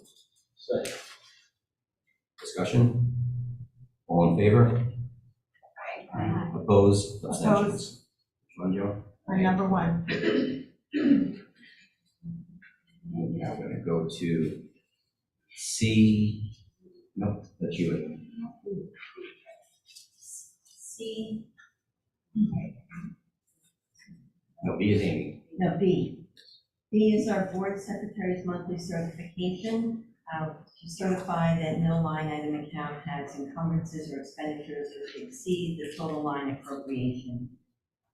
Discussion, all in favor? Opposed, abstentions. Which one, Joe? or number 1? Now we're gonna go to C, no, that's you. C, No, B is Amy. no, B. B is our board secretary's monthly certification to certify that no line item account has encumbrances or expenditures which exceed the total line appropriation.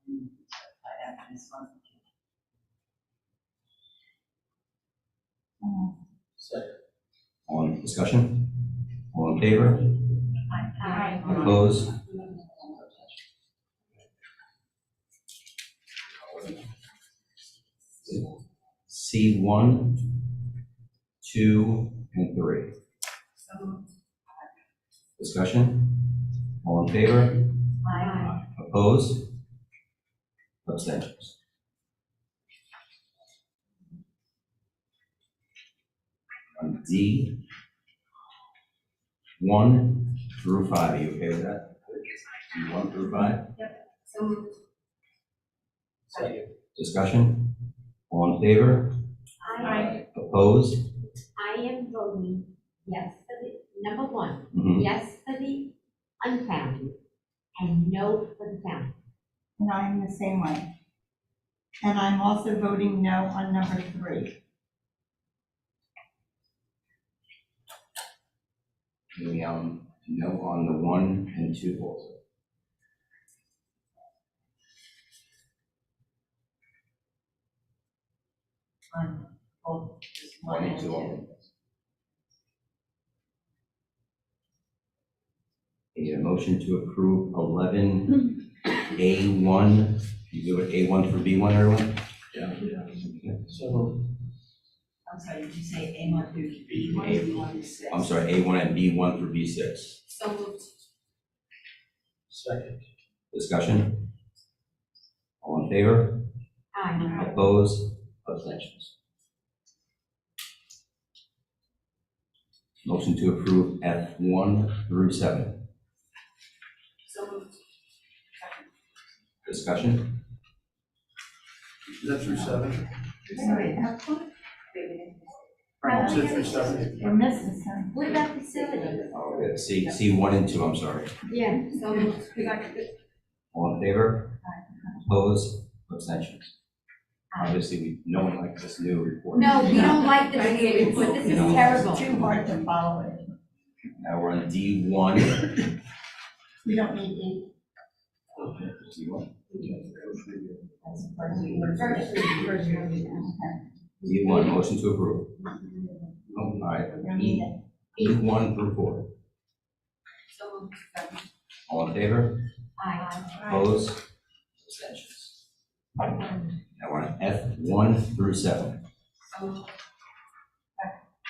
Certify that for this month. On discussion, all in favor? Aye. Opposed? C1, 2, and 3. Discussion, all in favor? Aye. Opposed? Abstentions. On D, 1 through 5, are you okay with that? D 1 through 5? so moved. Discussion, all in favor? Aye. Opposed? I am voting yes for the, number 1, Mhm. yes for the unfounded, and no for the founded. And I'm the same way. And I'm also voting no on number 3. We, no on the 1 and 2 also. On both, just 1 and 2 only. Need a motion to approve 11A1, you do it A1 through B1, everyone? Yeah. Okay. So, I'm sorry, did you say A1 through B1? I'm sorry, A1 and B1 through B6. So moved. second. Discussion? All in favor? Aye. Opposed? Abstentions? Motion to approve F1 through 7. So moved. Discussion? Is that through 7? Sorry, that's what? Is it through 7? We're missing some. What about facilities? Oh, yeah, C 1 and 2, I'm sorry. Yeah, so moved. All in favor? Opposed? Abstentions? Obviously, no one likes this new report. No, we don't like the video report, this is No. terrible. It's too hard to follow it. Now we're on D1. We don't need D1. That's the first reading. D1, motion to approve. All right, E1 through 4. So moved. All in favor? Aye. Opposed? Abstentions? Now we're on F1 through 7. So moved.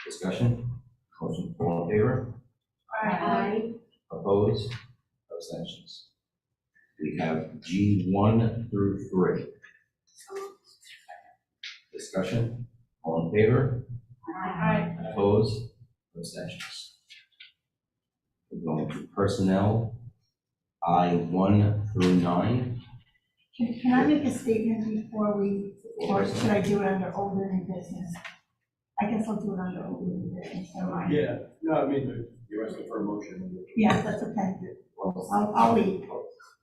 Discussion? Motion, all in favor? Aye. Opposed? Abstentions? We have G1 through 3. So moved. Discussion? All in favor? Aye. Opposed? Abstentions? We're going to personnel, I-1 through 9. Can I make a statement before we, or should I do it under older new business? I guess I'll do it under older new business, never mind. Yeah, no, I mean, you're asking for a motion. Yeah, that's okay. I'll leave.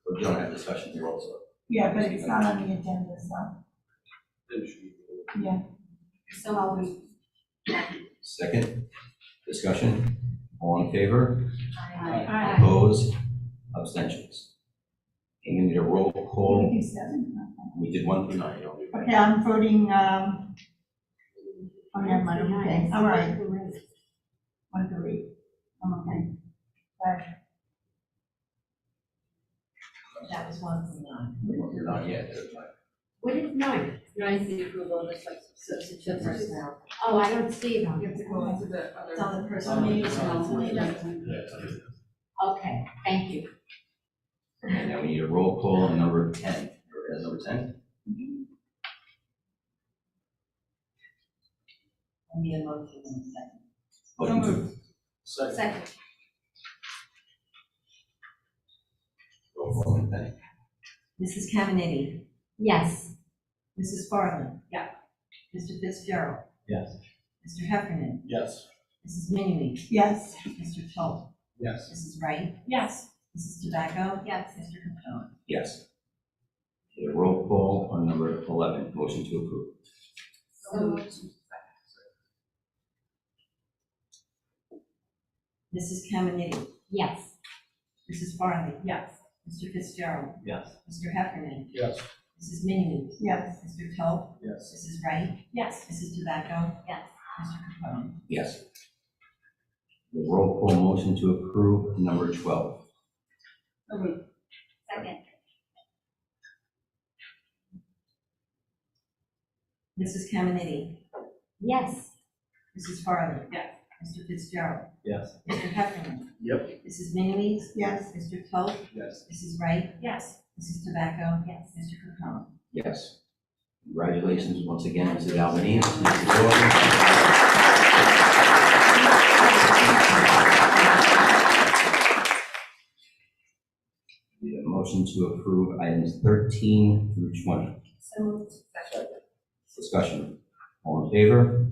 We're going to have discussion here also. Yeah, but it's not on the agenda, so, Then it should be- yeah. So I'll read. Second, discussion, all in favor? Aye. Opposed? Abstentions? And we need a roll We call. do 7. We did 1 through 9. Okay, I'm voting, oh, never mind, okay, all right. 1 through 8. I'm okay. But That was 1 through 9. 1 through 9, yeah. What is 9? 9 is the approval of the substitute personnel. Oh, I don't see it on. You have to go into the It's other. on the personnel. Okay, thank you. And now we need a roll call on number 10. Number 10? I need a motion in a second. Motion to Second. Second. roll call on 10. Mrs. Caminiti, Yes. Mrs. Farley. Yeah. Mr. Fitzgerald, Yes. Mr. Heffernan, Yes. Mrs. Minnie, yes, Mr. Toll, Yes. Mrs. Wright, Yes. Mrs. Tobacco. Yes. Mr. Capone. Yes. Okay, roll call on number 11. Motion to approve. So Mrs. Caminiti, Yes. Mrs. Farley, Yes. Mr. Fitzgerald, Yes. Mr. Heffernan, Yes. Mrs. Minnie, yes. Mr. Toll, Yes. Mrs. Wright, Yes. Mrs. Tobacco, Yes. Mr. Capone. Yes. The roll call motion to approve number 12. Second. Mrs. Caminiti, Yes. Mrs. Farley. Yes. Mr. Fitzgerald, Yes. Mr. Heffernan, Yep. Mrs. Minnie, Yes. Mr. Toll, Yes. Mrs. Wright, Yes. Mrs. Tobacco, Yes. Mr. Capone. Yes. Congratulations once again, Mrs. Albanese. Mrs. Gordon. Need a motion to approve items 13 through 20. So moved. Discussion. All in favor?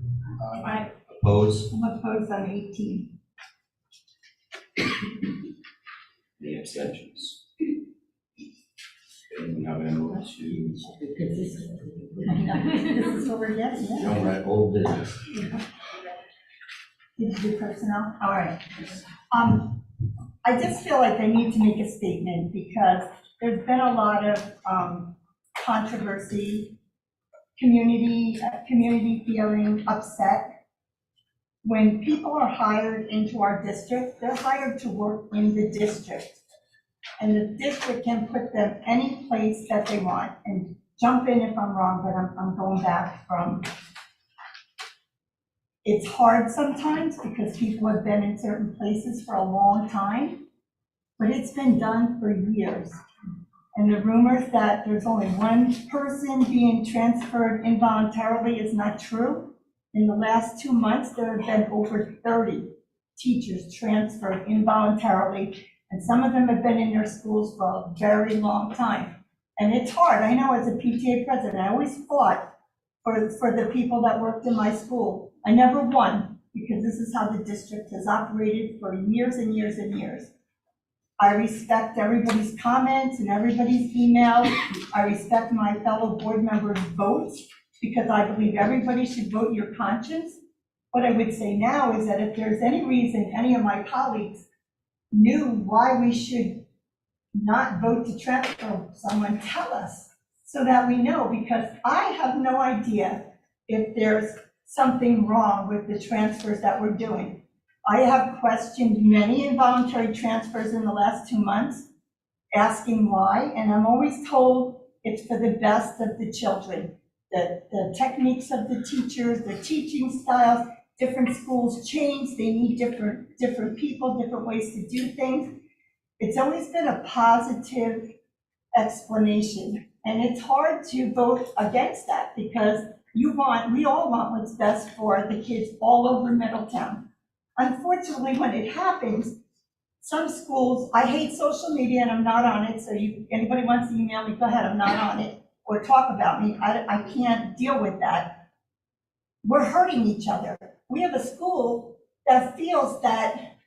Aye. Opposed? I'm opposed on 18. Any abstentions? Okay, now we're going to move to This is what we're getting, yeah. Joan, right, old business. Did you do personnel? All right. I just feel like I need to make a statement because there's been a lot of controversy, community feeling upset. When people are hired into our district, they're hired to work in the district. And the district can put them any place that they want. And jump in if I'm wrong, but I'm going back from. It's hard sometimes because people have been in certain places for a long time, but it's been done for years. And the rumors that there's only one person being transferred involuntarily is not true. In the last 2 months, there have been over 30 teachers transferred involuntarily, and some of them have been in their schools for a very long time. And it's hard. I know as a PTA president, I always fought for the people that worked in my school. I never won because this is how the district has operated for years and years and years. I respect everybody's comments and everybody's emails. I respect my fellow board members' votes because I believe everybody should vote your conscience. What I would say now is that if there's any reason any of my colleagues knew why we should not vote to transfer someone, tell us so that we know, because I have no idea if there's something wrong with the transfers that we're doing. I have questioned many involuntary transfers in the last 2 months, asking why, and I'm always told it's for the best of the children. The techniques of the teachers, the teaching styles, different schools change, they need different people, different ways to do things. It's always been a positive explanation, and it's hard to vote against that because we all want what's best for the kids all over Middletown. Unfortunately, when it happens, some schools, I hate social media and I'm not on it, so anybody wants to email me, go ahead, I'm not on it, or talk about me, I can't deal with that. We're hurting each other. We have a school that feels that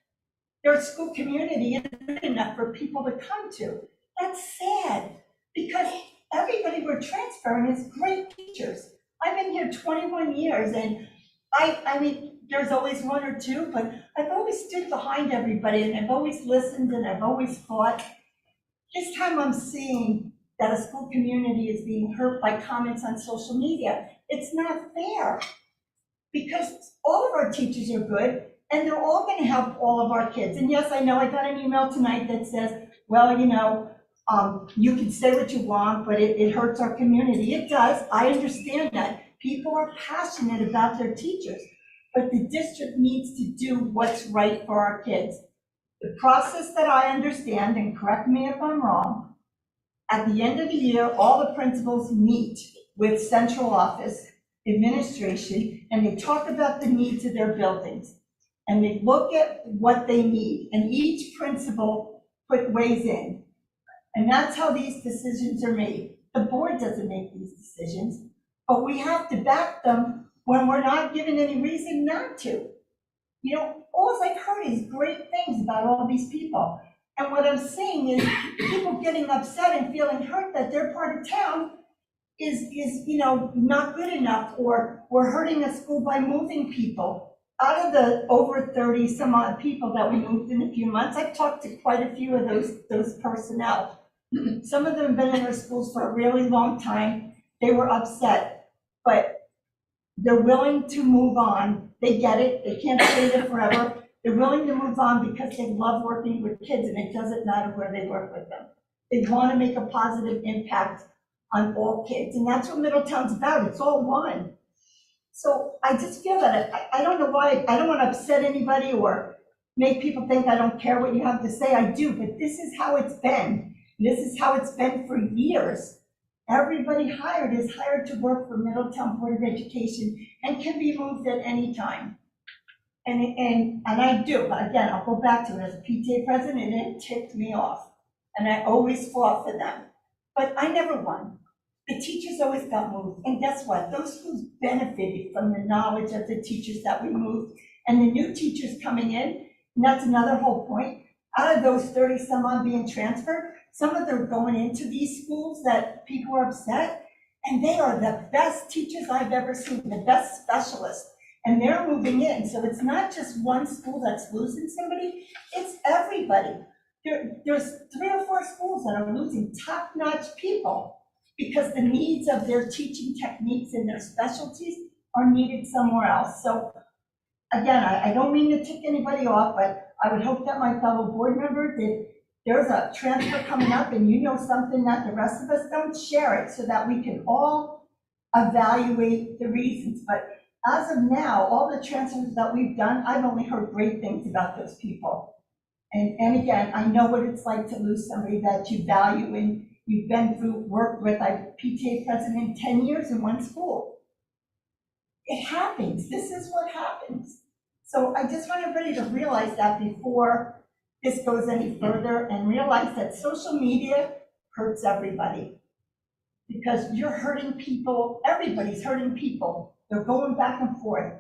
their school community isn't good enough for people to come to. That's sad, because everybody we're transferring is great teachers. I've been here 21 years, and I mean, there's always one or two, but I've always stood behind everybody, and I've always listened, and I've always fought. This time I'm seeing that a school community is being hurt by comments on social media. It's not fair, because all of our teachers are good, and they're all gonna help all of our kids. And yes, I know I got an email tonight that says, well, you can say what you want, but it hurts our community. It does, I understand that. People are passionate about their teachers, but the district needs to do what's right for our kids. The process that I understand, and correct me if I'm wrong, at the end of the year, all the principals meet with central office, administration, and they talk about the needs of their buildings. And they look at what they need, and each principal weighs in. And that's how these decisions are made. The board doesn't make these decisions, but we have to back them when we're not given any reason not to. All I've heard is great things about all these people. And what I'm seeing is people getting upset and feeling hurt that their part of town is not good enough, or we're hurting a school by moving people. Out of the over 30 some odd people that we moved in a few months, I've talked to quite a few of those personnel. Some of them have been in our schools for a really long time. They were upset, but they're willing to move on. They get it, they can't stay there forever. They're willing to move on because they love working with kids, and it doesn't matter where they work with them. They want to make a positive impact on all kids, and that's what Middletown's about. It's all one. So I just feel that I don't know why, I don't want to upset anybody or make people think I don't care what you have to say. I do, but this is how it's been. This is how it's been for years. Everybody hired is hired to work for Middletown Board of Education and can be moved at any time. And I do, but again, I'll go back to it. As a PTA president, it ticked me off. And I always fought for them. But I never won. The teachers always got moved. And guess what? Those schools benefited from the knowledge of the teachers that we moved. And the new teachers coming in, and that's another whole point. Out of those 30 some odd being transferred, some of them are going into these schools that people are upset. And they are the best teachers I've ever seen, the best specialists. And they're moving in. So it's not just one school that's losing somebody, it's everybody. There's 3 or 4 schools that are losing top-notch people because the needs of their teaching techniques and their specialties are needed somewhere else. So again, I don't mean to tick anybody off, but I would hope that my fellow board members, if there's a transfer coming up and you know something that the rest of us don't, share it so that we can all evaluate the reasons. But as of now, all the transfers that we've done, I've only heard great things about those people. And again, I know what it's like to lose somebody that you value and you've been through, worked with. I'm PTA president 10 years in one school. It happens. This is what happens. So I just want everybody to realize that before this goes any further, and realize that social media hurts everybody. Because you're hurting people, everybody's hurting people. They're going back and forth.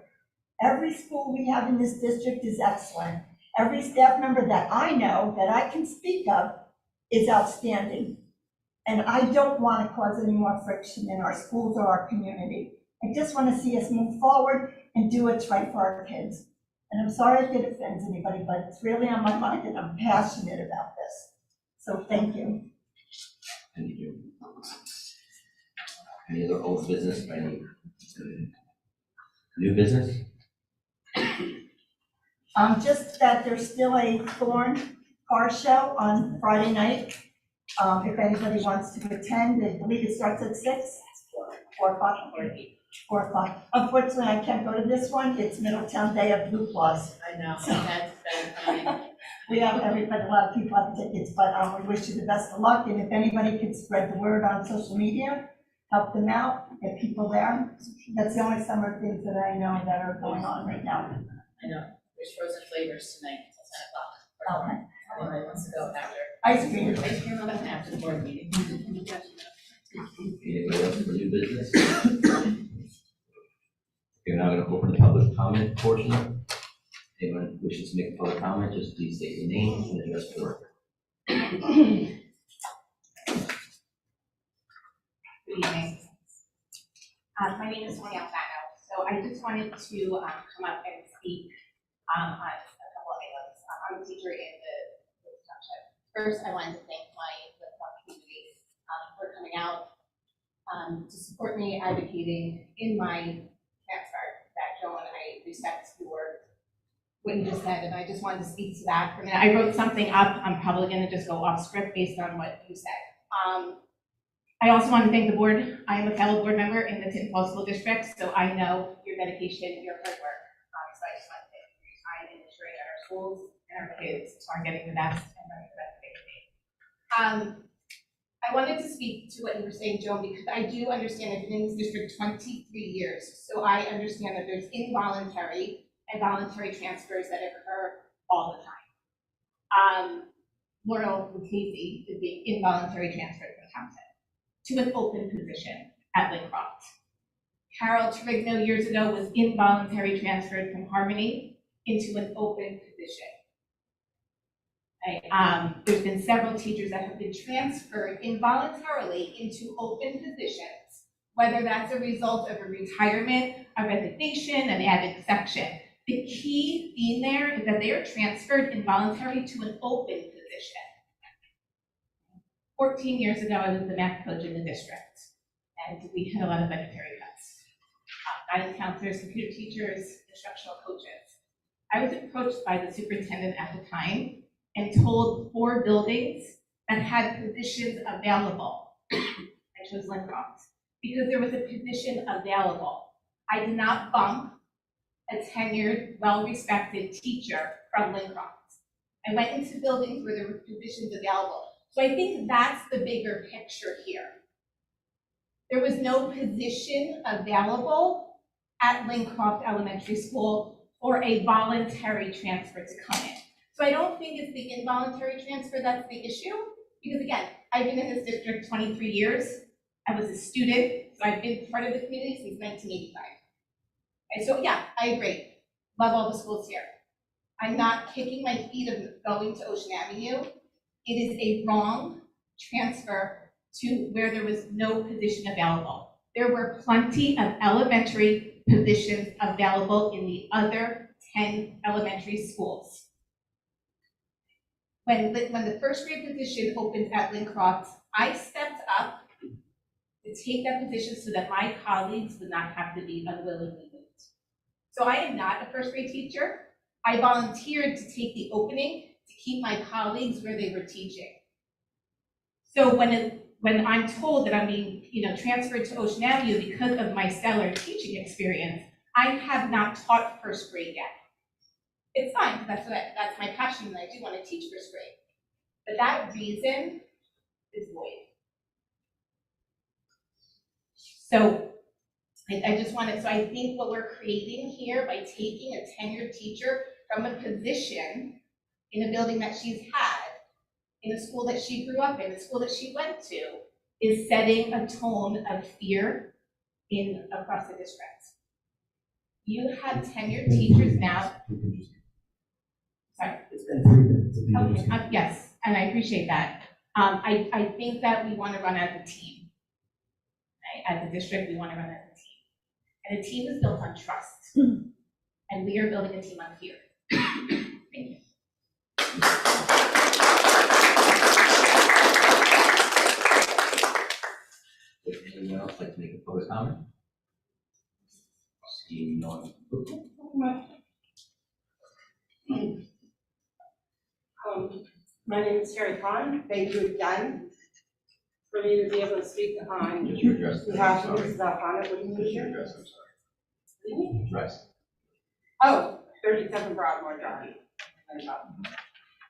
Every school we have in this district is excellent. Every staff member that I know, that I can speak of, is outstanding. And I don't want to cause any more friction in our schools or our community. I just want to see us move forward and do what's right for our kids. And I'm sorry if it offends anybody, but it's really on my mind and I'm passionate about this. So thank you. Thank you. Any other old business, any new business? Just that there's still a Thorn car show on Friday night. If anybody wants to attend, I believe it starts at 6, 4 o'clock. 4 o'clock. Unfortunately, I can't go to this one. It's Middletown Day of Blue Claws. I know, So- that's funny. We have everybody, a lot of people have tickets, but we wish you the best of luck. And if anybody could spread the word on social media, help them out, get people there. That's the only summer things that I know that are going on right now. I know, there's frozen flavors tonight until 10 o'clock. Okay. Anybody wants to go after? Ice cream. Ice cream on after the board meeting. Anybody else for new business? We're now going to open the public comment portion. Anyone wishes to make a public comment, just please state your name and address the board. Good evening. My name is Tony Alfano. So I just wanted to come up and speak on a couple of items. I'm a teacher in the township. First, I wanted to thank my community for coming out to support me advocating in my transfer. That Joan, I respect your what you just said, and I just wanted to speak to that for a minute. I wrote something up. I'm probably going to just go off script based on what you said. I also want to thank the board. I am a fellow board member in the Tinton Falls School District, so I know your dedication, your hard work. So I just want to thank you for your time in ensuring that our schools and our kids are getting the best and running the best they can be. I wanted to speak to what you were saying, Joan, because I do understand I've been in this district 23 years, so I understand that there's involuntary and voluntary transfers that occur all the time. Laurel Lucchese is being involuntary transferred from Townsend to an open position at Lincroft. Carol Trigno years ago was involuntary transferred from Harmony into an open position. There's been several teachers that have been transferred involuntarily into open positions, whether that's a result of a retirement, a resignation, an added section. The key theme there is that they are transferred involuntarily to an open position. 14 years ago, I was the math coach in the district, and we had a lot of budgetary cuts. Guidance counselors, computer teachers, instructional coaches. I was approached by the superintendent at the time and told 4 buildings that had positions available. I chose Lincroft because there was a position available. I did not bump a tenured, well-respected teacher from Lincroft. I went into buildings where there were positions available. So I think that's the bigger picture here. There was no position available at Lincroft Elementary School for a voluntary transfer to come in. So I don't think it's the involuntary transfer that's the issue, because again, I've been in this district 23 years. I was a student, so I've been part of the community since 1985. And so yeah, I agree. Love all the schools here. I'm not kicking my feet of going to Ocean Avenue. It is a wrong transfer to where there was no position available. There were plenty of elementary positions available in the other 10 elementary schools. When the first grade position opened at Lincroft, I stepped up to take that position so that my colleagues would not have to be unwillingly moved. So I am not a first grade teacher. I volunteered to take the opening to keep my colleagues where they were teaching. So when I'm told that I'm being transferred to Ocean Avenue because of my stellar teaching experience, I have not taught first grade yet. It's fine, that's my passion, and I do want to teach first grade. But that reason is void. So I think what we're creating here by taking a tenured teacher from a position in a building that she's had, in a school that she grew up in, a school that she went to, is setting a tone of fear across the district. You have tenured teachers now. Sorry. It's been 3 minutes. Okay, yes, and I appreciate that. I think that we want to run as a team. Right? As a district, we want to run as a team. And a team is built on trust. And we are building a team on fear. Thank you. Would anyone else like to make a public comment? Seeing no one. My name is Terry Khan. Thank you again for me to be able to speak on Just your address. behalf of Sorry. Mrs. Alfano. What do you Just your mean? address, I'm sorry. Address. Oh, 37 Broadmoor Drive.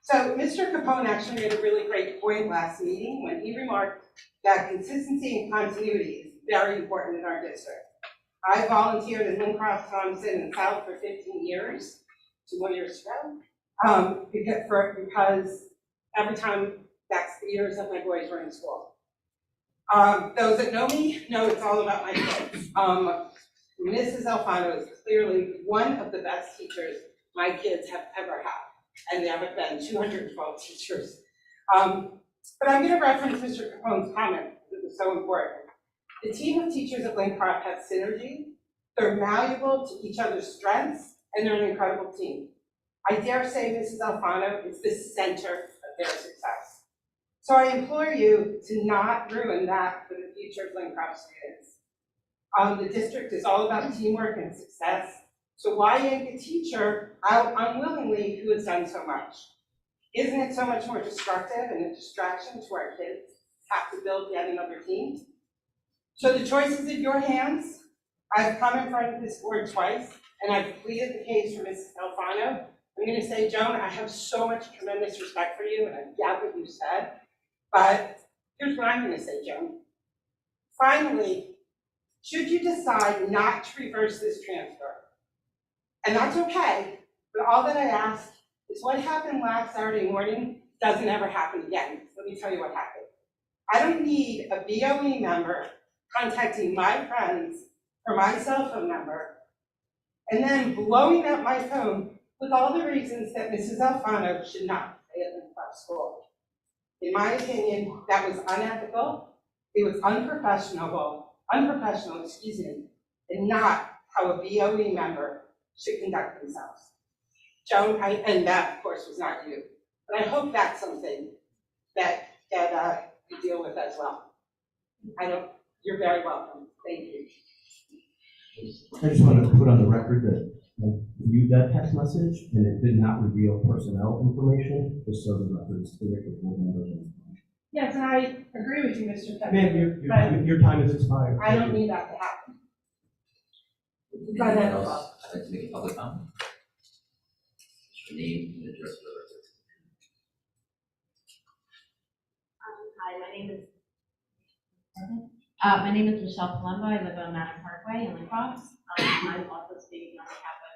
So Mr. Capone actually made a really great point last meeting when he remarked that consistency and continuity is very important in our district. I volunteered in Lincroft, Thompson, and South for 15 years, 2 more years ago, because every time that's the years that my boys were in school. Those that know me know it's all about my kids. Mrs. Alfano is clearly one of the best teachers my kids have ever had, and there have been 212 teachers. But I'm going to reference Mr. Capone's comment because it was so important. The team of teachers at Lincroft have synergy, they're malleable to each other's strengths, and they're an incredible team. I dare say Mrs. Alfano is the center of their success. So I implore you to not ruin that for the future of Lincroft students. The district is all about teamwork and success, so why yank a teacher out unwillingly who has done so much? Isn't it so much more destructive and a distraction to our kids have to build yet another team? So the choice is in your hands. I've come in front of this board twice, and I've pleaded the case for Mrs. Alfano. I'm going to say, Joan, I have so much tremendous respect for you, and I get what you said, but here's what I'm going to say, Joan. Finally, should you decide not to reverse this transfer, and that's okay, but all that I ask is what happened last Saturday morning doesn't ever happen again. Let me tell you what happened. I don't need a BOE member contacting my friends for my cell phone number and then blowing up my phone with all the reasons that Mrs. Alfano should not stay at Lincroft School. In my opinion, that was unethical, it was unprofessional, and not how a BOE member should conduct themselves. Joan, and that of course was not you, but I hope that's something that you deal with as well. You're very welcome, thank you. I just wanted to put on the record that I viewed that text message and it did not reveal personnel information, just so the record's clear for board members. Yes, and I agree with you, Mr. Pepper. Ma'am, your time has expired. I don't need that to happen. Go ahead. Anyone else I'd like to make a public comment? Your name and address for the record. Hi, my name is Michelle Palumbo. I live on Manor Parkway in Lincroft. I'm also speaking on behalf of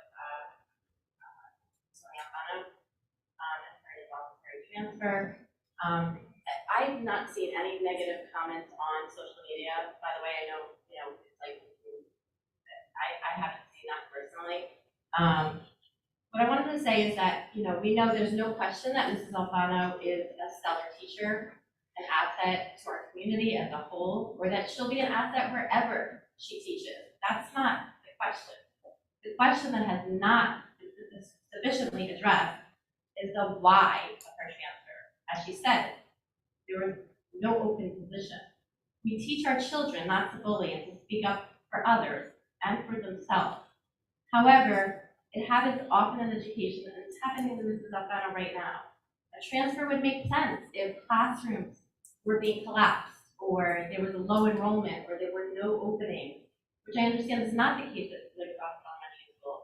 Sonia Alfano, as part of voluntary transfer. I've not seen any negative comments on social media. By the way, I know, it's like, I haven't seen that personally. What I wanted to say is that, we know there's no question that Mrs. Alfano is a stellar teacher, an asset to our community as a whole, or that she'll be an asset wherever she teaches. That's not the question. The question that has not been sufficiently addressed is the why of her transfer. As she said, there was no open position. We teach our children not to bully and to speak up for others and for themselves. However, it happens often in education, and it's happening to Mrs. Alfano right now. A transfer would make sense if classrooms were being collapsed, or there was a low enrollment, or there were no openings, which I understand is not the case at Lincroft Elementary School.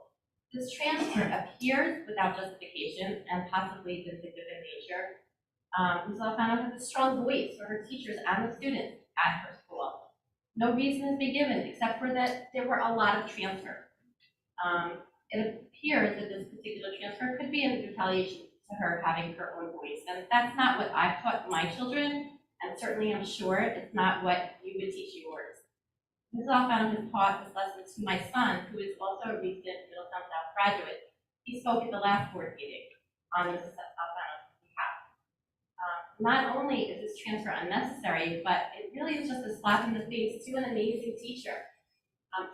This transfer appears without justification and possibly vindictive in nature. Mrs. Alfano has a strong voice for her teachers and the students at her school. No reason has been given except for that there were a lot of transfer. It appears that this particular transfer could be in retaliation to her having her own voice, and that's not what I've taught my children, and certainly I'm sure it's not what you would teach yours. Mrs. Alfano has taught this lesson to my son, who is also a recent Middletown South graduate. He spoke at the last board meeting on Mrs. Alfano's behalf. Not only is this transfer unnecessary, but it really is just a slap in the face to an amazing teacher.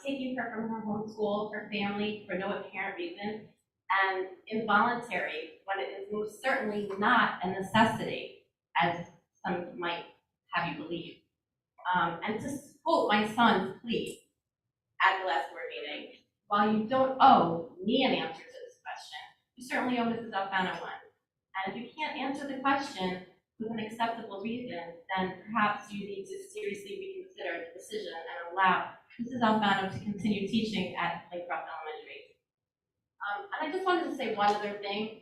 Taking her from her home school, her family, for no apparent reason, and involuntary when it is most certainly not a necessity, as some might have you believe. And to quote my son's plea at the last board meeting, while you don't owe me an answer to this question, you certainly owe Mrs. Alfano one. And if you can't answer the question with an acceptable reason, then perhaps you need to seriously reconsider the decision and allow Mrs. Alfano to continue teaching at Lincroft Elementary. And I just wanted to say one other thing.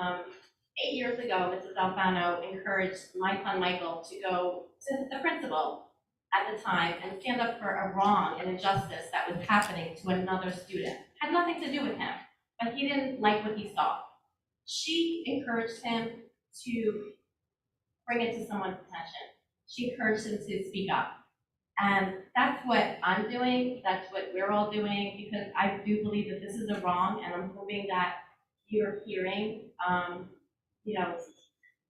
8 years ago, Mrs. Alfano encouraged my son Michael to go to the principal at the time and stand up for a wrong and injustice that was happening to another student. Had nothing to do with him, but he didn't like what he saw. She encouraged him to bring it to someone's attention. She encouraged him to speak up. And that's what I'm doing, that's what we're all doing, because I do believe that this is a wrong, and I'm hoping that you're hearing,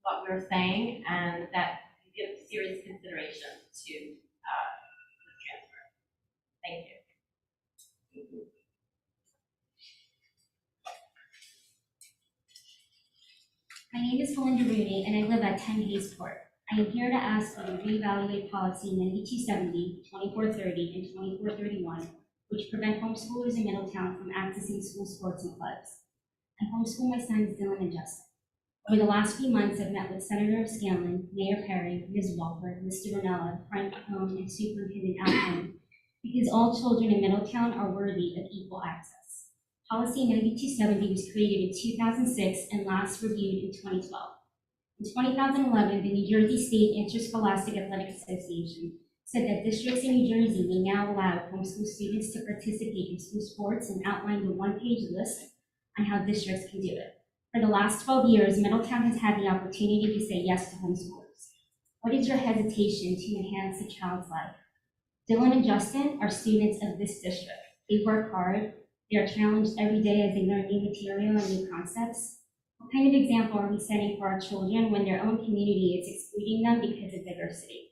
what we're saying, and that you give serious consideration to this transfer. Thank you. My name is Belinda Rooney, and I live at 10 Hayesport. I am here to ask you to reevaluate policy 9270, 2430, and 2431, which prevent homeschoolers in Middletown from accessing school sports and clubs. I homeschool my sons Dylan and Justin. Over the last few months, I've met with Senator Scanlon, Mayor Perry, Ms. Walford, Mr. Ranella, Frank Capone, and Superintendent Allen, because all children in Middletown are worthy of equal access. Policy 9270 was created in 2006 and last reviewed in 2012. In 2011, the New Jersey State Interscholastic Athletic Association said that districts in New Jersey may now allow homeschool students to participate in school sports and outlined a one-page list on how districts can do it. For the last 12 years, Middletown has had the opportunity to say yes to homeschoolers. What is your hesitation to enhance a child's life? Dylan and Justin are students of this district. They work hard. They are challenged every day as they learn new material and new concepts. What kind of example are we setting for our children when their own community is excluding them because of diversity?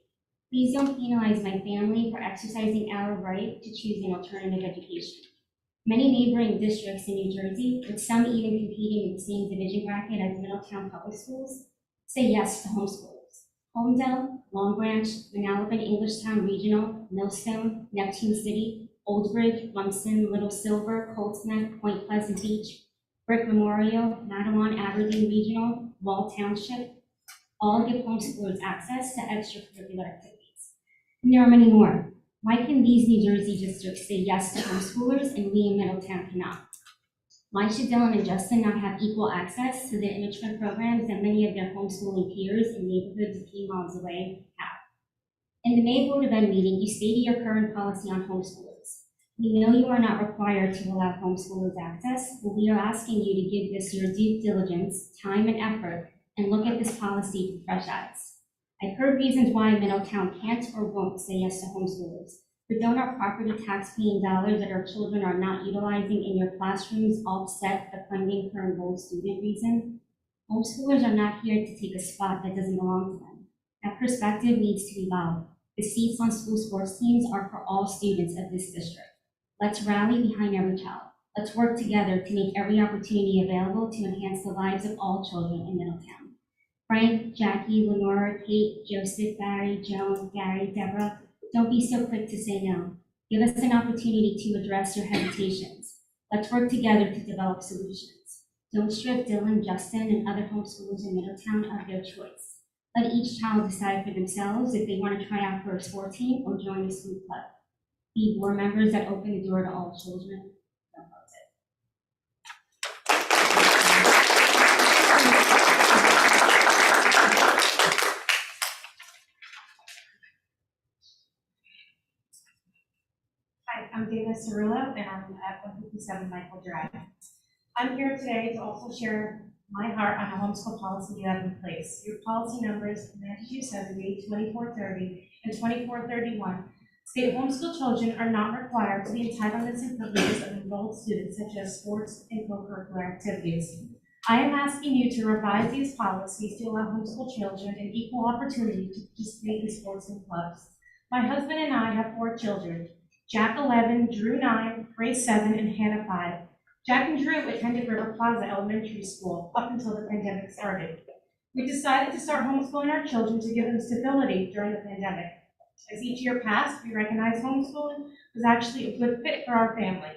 Please don't penalize my family for exercising our right to choose an alternative education. Many neighboring districts in New Jersey, with some even competing in the same division bracket as Middletown Public Schools, say yes to homeschoolers. Holmdel, Long Branch, Manalapan Englishtown Regional, Millstone, Neptune City, Old Bridge, Lumsden, Little Silver, Colts Neck, Point Pleasant Beach, Brick Memorial, Matawan, Aberdeen Regional, Wall Township, all give homeschoolers access to extracurricular activities. And there are many more. Why can these New Jersey districts say yes to homeschoolers and we in Middletown cannot? Why should Dylan and Justin not have equal access to the enrichment programs that many of their homeschooling peers in neighborhoods a few miles away have? In the May Board of Ed meeting, you stated your current policy on homeschoolers. We know you are not required to allow homeschoolers access, but we are asking you to give this your due diligence, time, and effort, and look at this policy with fresh eyes. I've heard reasons why Middletown can't or won't say yes to homeschoolers, but don't our property tax-paying dollars that our children are not utilizing in your classrooms offset the funding for enrolled student reason? Homeschoolers are not here to take a spot that doesn't belong to them. That perspective needs to evolve. The seats on school sports teams are for all students of this district. Let's rally behind every child. Let's work together to make every opportunity available to enhance the lives of all children in Middletown. Frank, Jackie, Lenora, Kate, Joseph, Barry, Joan, Gary, Deborah, don't be so quick to say no. Give us an opportunity to address your hesitations. Let's work together to develop solutions. Don't strip Dylan, Justin, and other homeschoolers in Middletown of their choice. Let each child decide for themselves if they want to try out for a sport team or join a school club. Be board members that open the door to all children. Don't close it. Hi, I'm Dana Cirillo, and I'm at 157 Michael Drive. I'm here today to also share my heart on a homeschool policy you have in place. Your policy numbers 9270, 2430, and 2431 state homeschool children are not required to the entitlements and privileges of enrolled students, such as sports and co-curricular activities. I am asking you to revise these policies to allow homeschool children an equal opportunity to participate in sports and clubs. My husband and I have 4 children. Jack 11, Drew 9, Grace 7, and Hannah 5. Jack and Drew attended River Plaza Elementary School up until the pandemic started. We decided to start homeschooling our children to give them stability during the pandemic. As each year passed, we recognized homeschooling was actually a good fit for our family.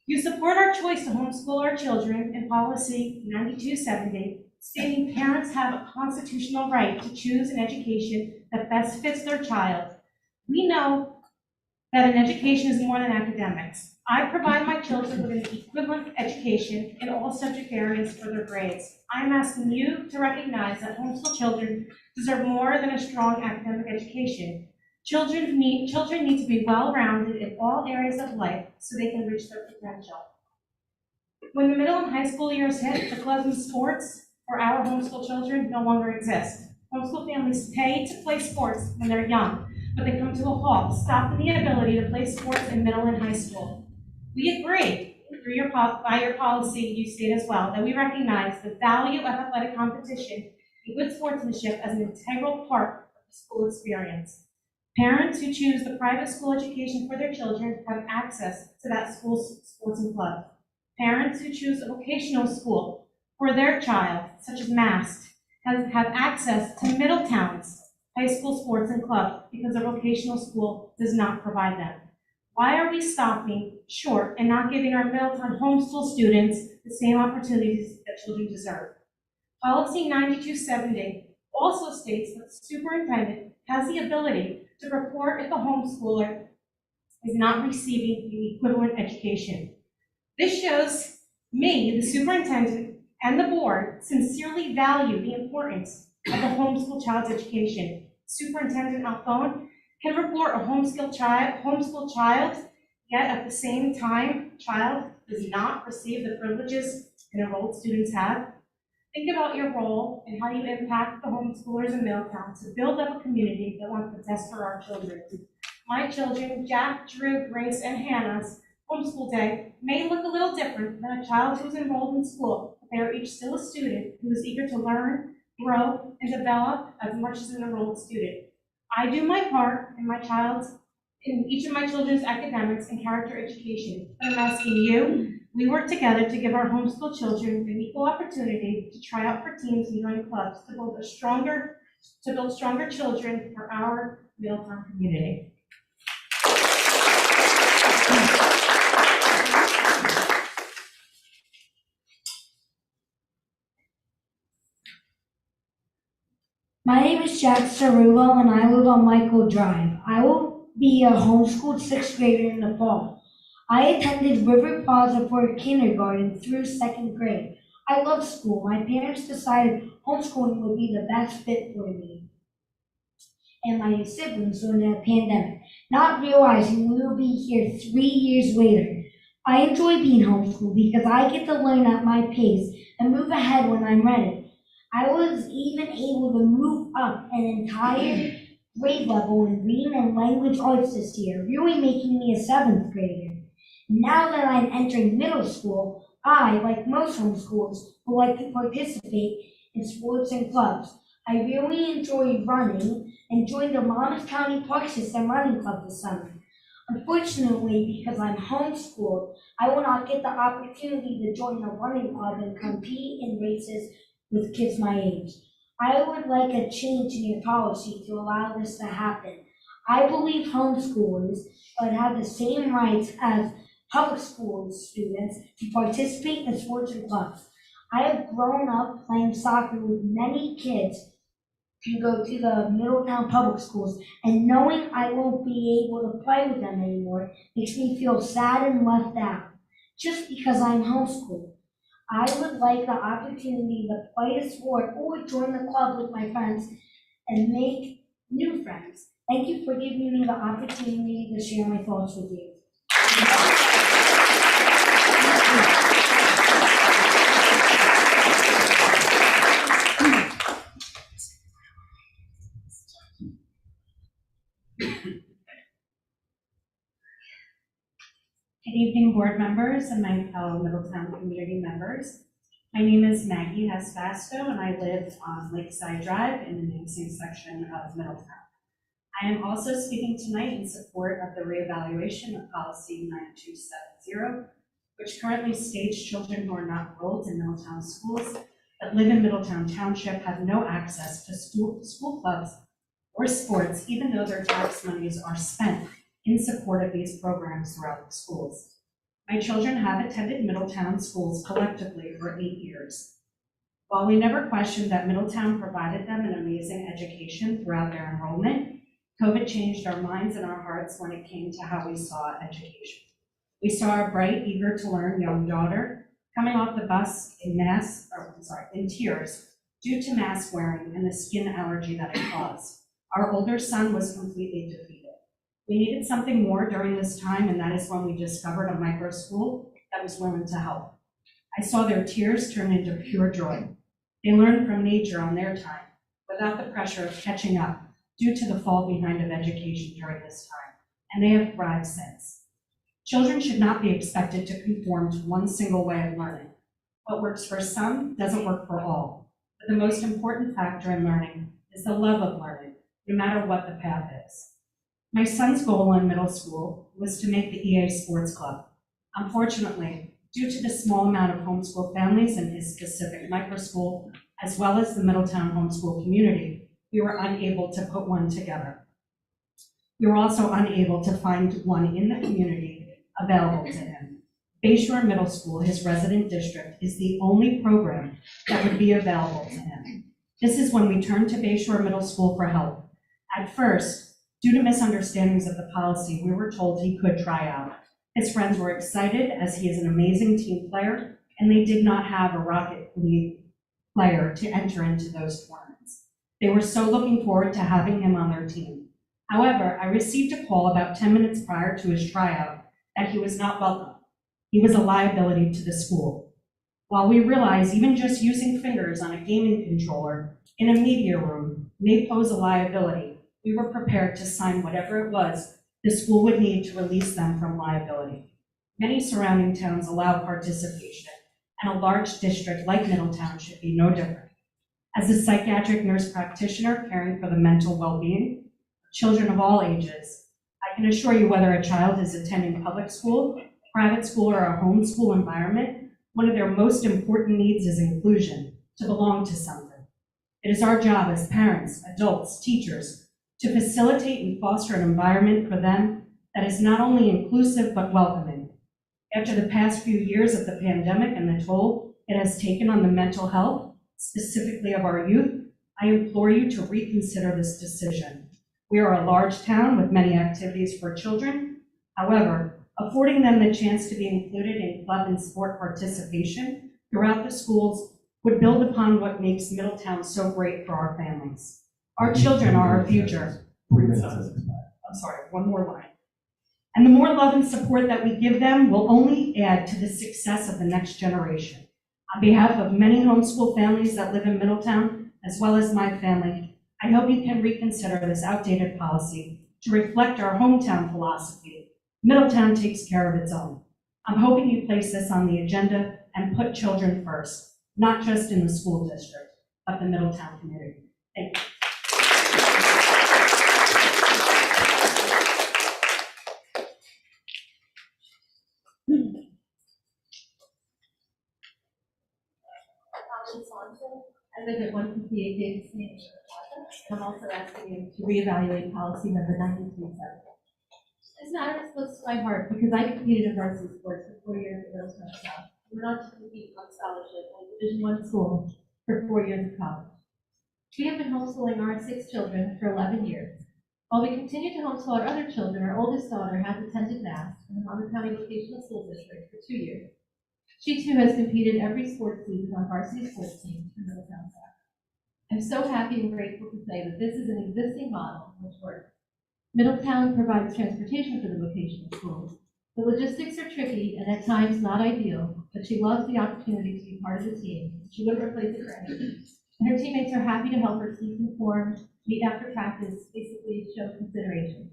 You support our choice to homeschool our children in policy 9270, stating parents have a constitutional right to choose an education that best fits their child. We know that an education is more than academics. I provide my children with an equivalent education in all subject areas for their grades. I'm asking you to recognize that homeschool children deserve more than a strong academic education. Children need to be well-rounded in all areas of life so they can reach their potential. When the middle and high school years hit, the clubs and sports for our homeschool children no longer exist. Homeschool families pay to play sports when they're young, but they come to a halt, stopping the ability to play sports in middle and high school. We agree, by your policy, you state as well, that we recognize the value of athletic competition and good sportsmanship as an integral part of the school experience. Parents who choose the private school education for their children have access to that school's sports and clubs. Parents who choose a vocational school for their child, such as Mast, have access to Middletown's high school sports and clubs because a vocational school does not provide them. Why are we stopping short and not giving our Middletown homeschool students the same opportunities that children deserve? Policy 9270 also states that the superintendent has the ability to report if a homeschooler is not receiving the equivalent education. This shows me, the superintendent, and the board sincerely value the importance of the homeschool child's education. Superintendent Alphone can report a homeschool child, yet at the same time, child does not receive the privileges enrolled students have. Think about your role and how you impact the homeschoolers in Middletown to build up a community that wants the best for our children. My children, Jack, Drew, Grace, and Hannah's homeschool day may look a little different than a child who's enrolled in school, but they are each still a student who is eager to learn, grow, and develop as much as an enrolled student. I do my part in each of my children's academics and character education, but I'm asking you, we work together to give our homeschool children an equal opportunity to try out for teams and join clubs to build stronger children for our Middletown community. My name is Jack Cerullo and I live on Michael Drive. I will be a homeschooled sixth grader in the fall. I attended River Plaza for kindergarten through second grade. I love school. My parents decided homeschooling would be the best fit for me and my siblings during the pandemic, not realizing we will be here 3 years later. I enjoy being homeschooled because I get to learn at my pace and move ahead when I'm ready. I was even able to move up an entire grade level in reading and language arts this year, really making me a seventh grader. Now that I'm entering middle school, I, like most homeschoolers, would like to participate in sports and clubs. I really enjoy running and joined the Monmouth County Park System Running Club this summer. Unfortunately, because I'm homeschooled, I will not get the opportunity to join a running club and compete in races with kids my age. I would like a change in your policy to allow this to happen. I believe homeschoolers should have the same rights as public school students to participate in sports and clubs. I have grown up playing soccer with many kids who go to the Middletown public schools, and knowing I won't be able to play with them anymore makes me feel sad and left out, just because I'm homeschooled. I would like the opportunity to play a sport or join the club with my friends and make new friends. Thank you for giving me the opportunity to share my thoughts with you. Good evening, board members and my fellow Middletown community members. My name is Maggie Hess-Vasco, and I live on Lakeside Drive in the Nipissing section of Middletown. I am also speaking tonight in support of the reevaluation of policy 9270, which currently states children who are not enrolled in Middletown schools that live in Middletown Township have no access to school clubs or sports, even though their tax monies are spent in support of these programs throughout the schools. My children have attended Middletown schools collectively for 8 years. While we never questioned that Middletown provided them an amazing education throughout their enrollment, COVID changed our minds and our hearts when it came to how we saw education. We saw our bright, eager to learn young daughter coming off the bus in tears due to mask wearing and the skin allergy that it caused. Our older son was completely defeated. We needed something more during this time, and that is when we discovered a micro school that was willing to help. I saw their tears turn into pure joy. They learned from nature on their time, without the pressure of catching up due to the fall behind of education during this time, and they have thrived since. Children should not be expected to conform to one single way of learning. What works for some doesn't work for all, but the most important factor in learning is the love of learning, no matter what the path is. My son's goal in middle school was to make the EA Sports Club. Unfortunately, due to the small amount of homeschool families in his specific micro school, as well as the Middletown homeschool community, we were unable to put one together. We were also unable to find one in the community available to him. Bayshore Middle School, his resident district, is the only program that would be available to him. This is when we turned to Bayshore Middle School for help. At first, due to misunderstandings of the policy, we were told he could try out. His friends were excited as he is an amazing team player, and they did not have a Rocket League player to enter into those tournaments. They were so looking forward to having him on their team. However, I received a call about 10 minutes prior to his tryout that he was not welcome. He was a liability to the school. While we realize even just using fingers on a gaming controller in a media room may pose a liability, we were prepared to sign whatever it was the school would need to release them from liability. Many surrounding towns allow participation, and a large district like Middletown should be no different. As a psychiatric nurse practitioner caring for the mental well-being of children of all ages, I can assure you whether a child is attending public school, private school, or a homeschool environment, one of their most important needs is inclusion, to belong to something. It is our job as parents, adults, teachers, to facilitate and foster an environment for them that is not only inclusive but welcoming. After the past few years of the pandemic and the toll it has taken on the mental health, specifically of our youth, I implore you to reconsider this decision. We are a large town with many activities for children. However, affording them the chance to be included in club and sport participation throughout the schools would build upon what makes Middletown so great for our families. Our children are our future. I'm sorry, one more line. And the more love and support that we give them will only add to the success of the next generation. On behalf of many homeschool families that live in Middletown, as well as my family, I hope you can reconsider this outdated policy to reflect our hometown philosophy. Middletown takes care of its own. I'm hoping you place this on the agenda and put children first, not just in the school district, but the Middletown community. Thank you. I live at 158 Davis Lane. I'm also asking you to reevaluate policy number 937. This matter is close to my heart because I competed in varsity sports for 4 years at Middletown South. We went on to compete on scholarship at Division I school for 4 years of college. We have been homeschooling our 6 children for 11 years. While we continue to homeschool our other children, our oldest daughter has attended Mass in the Monmouth County Vocational School District for 2 years. She too has competed every sports season on varsity sports teams for Middletown South. I'm so happy and grateful to say that this is an existing model which works. Middletown provides transportation for the vocational schools. The logistics are tricky and at times not ideal, but she loves the opportunity to be part of the team. She wouldn't replace it for anything. And her teammates are happy to help her keep informed, meet after practice, basically show consideration.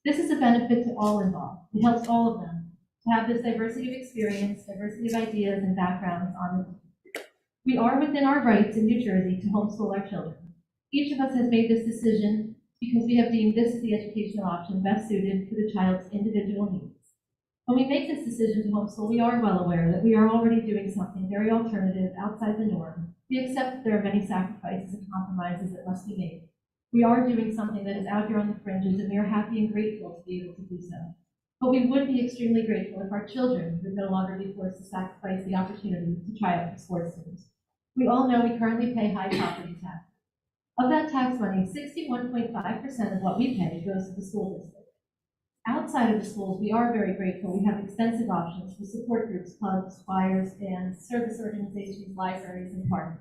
This is a benefit to all involved. It helps all of them to have this diversity of experience, diversity of ideas and backgrounds on the team. We are within our rights in New Jersey to homeschool our children. Each of us has made this decision because we have deemed this as the educational option best suited for the child's individual needs. When we make this decision to homeschool, we are well aware that we are already doing something very alternative outside the norm. We accept that there are many sacrifices and compromises that must be made. We are doing something that is out here on the fringes, and we are happy and grateful to be able to do so. But we would be extremely grateful if our children would no longer be forced to sacrifice the opportunity to try out for sports teams. We all know we currently pay high property tax. Of that tax money, 61.5% of what we pay goes to the school district. Outside of the schools, we are very grateful. We have extensive options for support groups, clubs, choirs, bands, service organizations, libraries, and parks.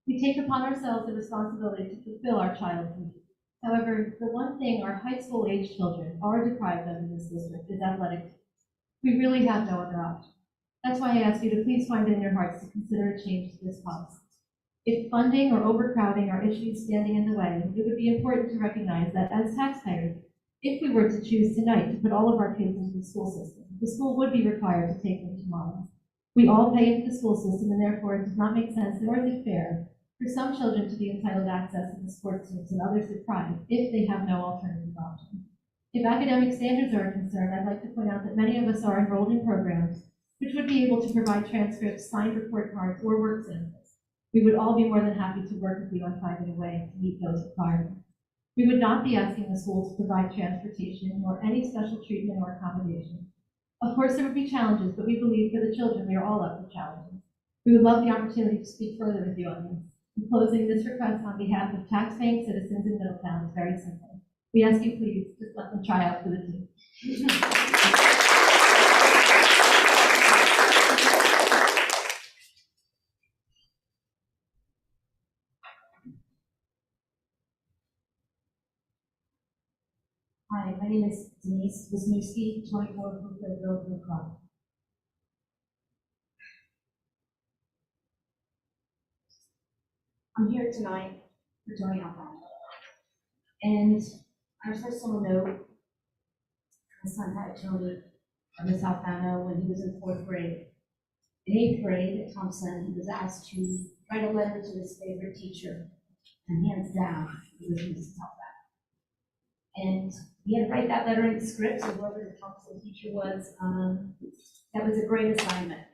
We take upon ourselves the responsibility to fulfill our child's needs, However, the one thing our high school age children are deprived of in this district is athletics. We really have no other option. That's why I ask you to please find it in your hearts to consider a change to this policy. If funding or overcrowding are issues standing in the way, it would be important to recognize that as taxpayers, if we were to choose tonight to put all of our kids into the school system, the school would be required to take them tomorrow. We all pay into the school system, and therefore it does not make sense, nor is it fair, for some children to be entitled access to the sports teams and others deprived if they have no alternative option. If academic standards are a concern, I'd like to point out that many of us are enrolled in programs which would be able to provide transcripts, signed report cards, or work samples. We would all be more than happy to work with you on finding a way to meet those requirements. We would not be asking the school to provide transportation or any special treatment or accommodation. Of course, there would be challenges, but we believe for the children, we are all up for challenges. We would love the opportunity to speak further with you on this. In closing, this request on behalf of tax-paying citizens in Middletown is very simple. We ask you please, just let them try out for the team. Hi, my name is Denise Wisniewski, 24 Brookfield Road, Blue Cross. I'm here tonight for Tony Alfano. And I first want to note, my son had Tony, Miss Alfano, when he was in 4th grade. In 8th grade at Thompson, he was asked to write a letter to his favorite teacher, and hands down, it was Mrs. Alfano. And he had to write that letter in the script, so whoever the Thompson teacher was, that was a great assignment.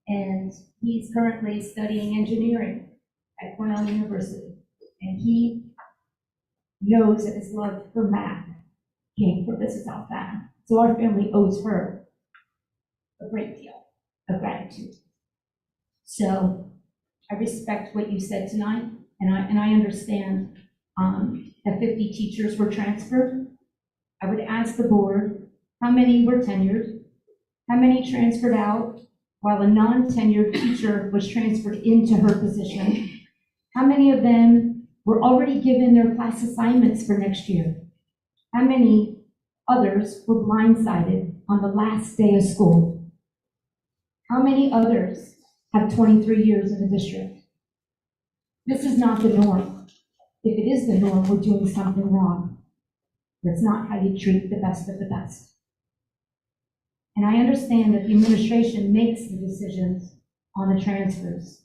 And he's currently studying engineering at Cornell University. And he knows that his love for math came from Mrs. Alfano. So our family owes her a great deal of gratitude. So I respect what you said tonight, and I understand that 50 teachers were transferred. I would ask the board, how many were tenured? How many transferred out while a non-tenured teacher was transferred into her position? How many of them were already given their class assignments for next year? How many others were blindsided on the last day of school? How many others have 23 years in the district? This is not the norm. If it is the norm, we're doing something wrong. That's not how you treat the best of the best. And I understand that the administration makes the decisions on the transfers.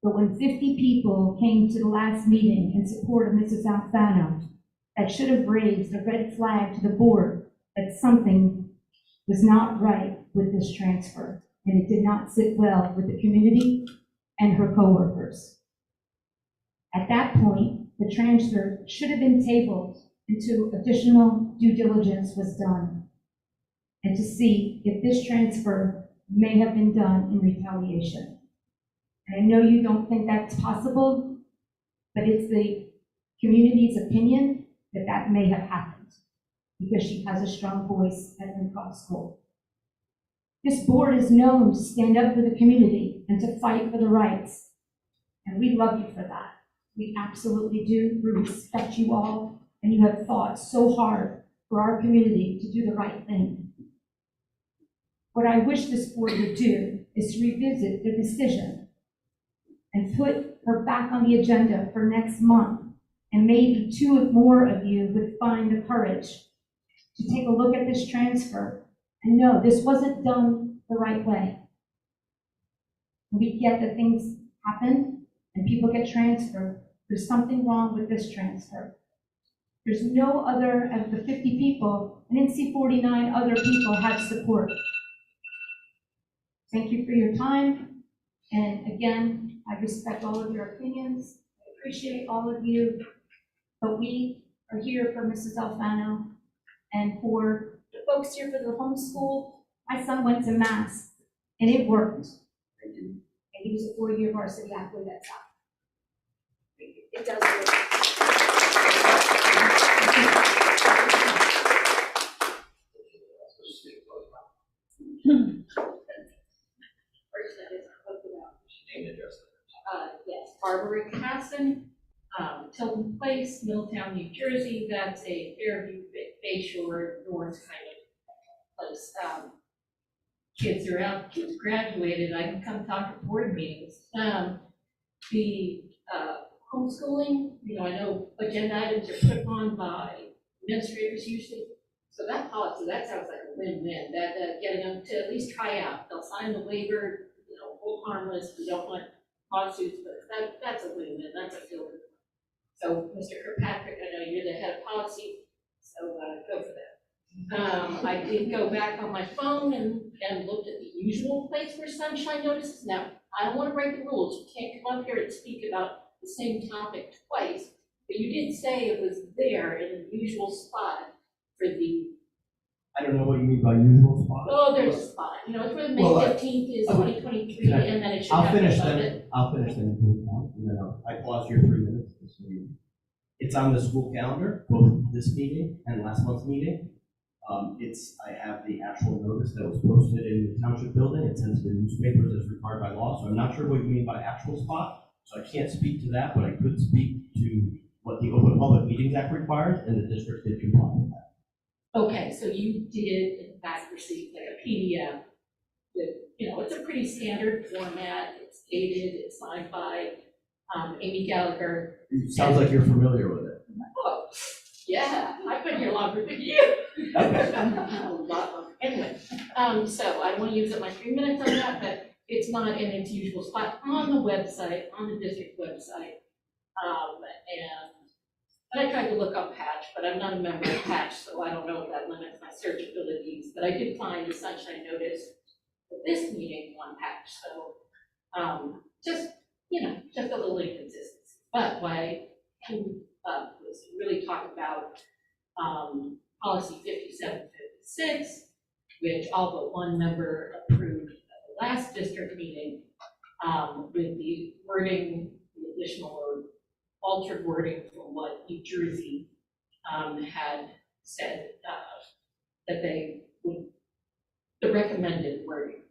But when 50 people came to the last meeting in support of Mrs. Alfano, that should have raised a red flag to the board that something was not right with this transfer, and it did not sit well with the community and her coworkers. At that point, the transfer should have been tabled until additional due diligence was done, and to see if this transfer may have been done in retaliation. And I know you don't think that's possible, but it's the community's opinion that that may have happened because she has a strong voice at Blue Cross School. This board is known to stand up for the community and to fight for the rights, and we love you for that. We absolutely do. We respect you all, and you have fought so hard for our community to do the right thing. What I wish this board would do is to revisit the decision and put her back on the agenda for next month, and maybe 2 more of you would find the courage to take a look at this transfer and know this wasn't done the right way. We get that things happen and people get transferred. There's something wrong with this transfer. There's no other of the 50 people, I didn't see 49 other people have support. Thank you for your time. And again, I respect all of your opinions. I appreciate all of you. But we are here for Mrs. Alfano and for the folks here for the homeschool. My son went to Mass and it worked. And he was a 4-year varsity athlete at top. It does work. Yes, Barbara Casson, Tilton Place, Middletown, New Jersey. That's a Fairview, Bayshore, North kind of place. Kids are out, kids graduated, I can come talk at board meetings. The homeschooling, I know agenda items are put on by administrators usually. So that policy, that sounds like a win-win, that getting them to at least try out. They'll sign the waiver, hold harmless, we don't want lawsuits, but that's a win-win, that's a feel. So Mr. Kirkpatrick, I know you're the head of policy, so go for that. I did go back on my phone and looked at the usual place for sunshine notices. Now, I don't want to break the rules. You can't come up here and speak about the same topic twice, but you did say it was there in the usual spot for the, I don't know what you mean by usual spot. oh, there's a spot. It's where the May 15th is 2023, and then it should I'll have finish above then, it. I'll finish then, and then I pause here 3 minutes. So it's on the school calendar, both this meeting and last month's meeting. I have the actual notice that was posted in the township building. It sends to the newspapers as required by law, so I'm not sure what you mean by actual spot. So I can't speak to that, but I could speak to what the Open Public Meetings Act requires, and the district did comply with that. Okay, so you did in fact receive like a PDF with, it's a pretty standard format. It's dated, it's signed by Amy Gallagher. Sounds like you're familiar with it. Oh, yeah, I've been here longer than you. Anyway, so I won't use up my 3 minutes on that, but it's not in its usual spot on the website, on the district website. And I tried to look up Patch, but I'm not a member of Patch, so I don't know if that limits my search abilities. But I did find a sunshine notice for this meeting on Patch, so just a little inconsistency. But what I can was really talk about policy 5756, which all but one member approved at the last district meeting, with the wording, the additional or altered wording from what New Jersey had said that they would, the recommended wording.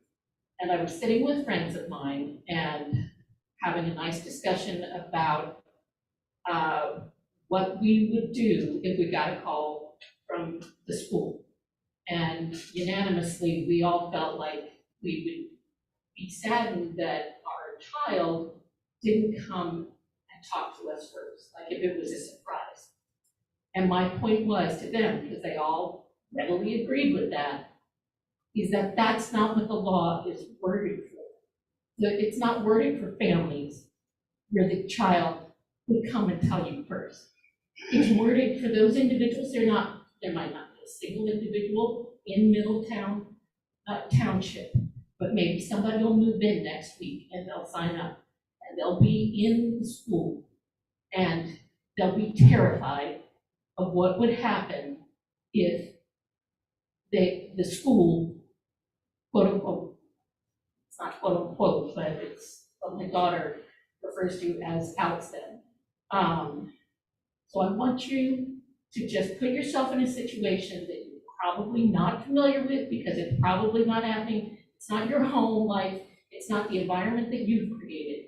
And I was sitting with friends of mine and having a nice discussion about what we would do if we got a call from the school. And unanimously, we all felt like we would be saddened that our child didn't come and talk to us first, like if it was a surprise. And my point was to them, because they all readily agreed with that, is that that's not what the law is worded for. It's not worded for families where the child would come and tell you first. It's worded for those individuals. There might not be a single individual in Middletown Township, but maybe somebody will move in next week and they'll sign up and they'll be in the school and they'll be terrified of what would happen if the school, quote unquote, it's not quote unquote, but it's what my daughter refers to as outs them. So I want you to just put yourself in a situation that you're probably not familiar with, because it's probably not happening. It's not your home life. It's not the environment that you've created.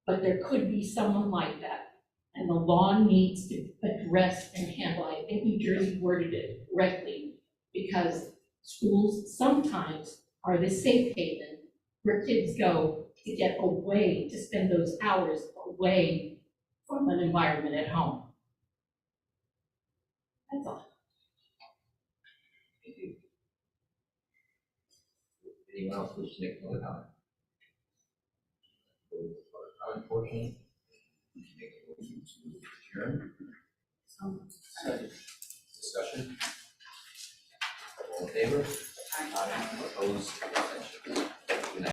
But there could be someone like that. And the law needs to address and handle. I think New Jersey worded it correctly, because schools sometimes are the safe haven where kids go to get away, to spend those hours away from an environment at home. That's all. Thank you. Anyone else wish to make another comment? Comment portion. Adjourn. Second. Discussion. All in favor? Aye. Opposed? Abstentions?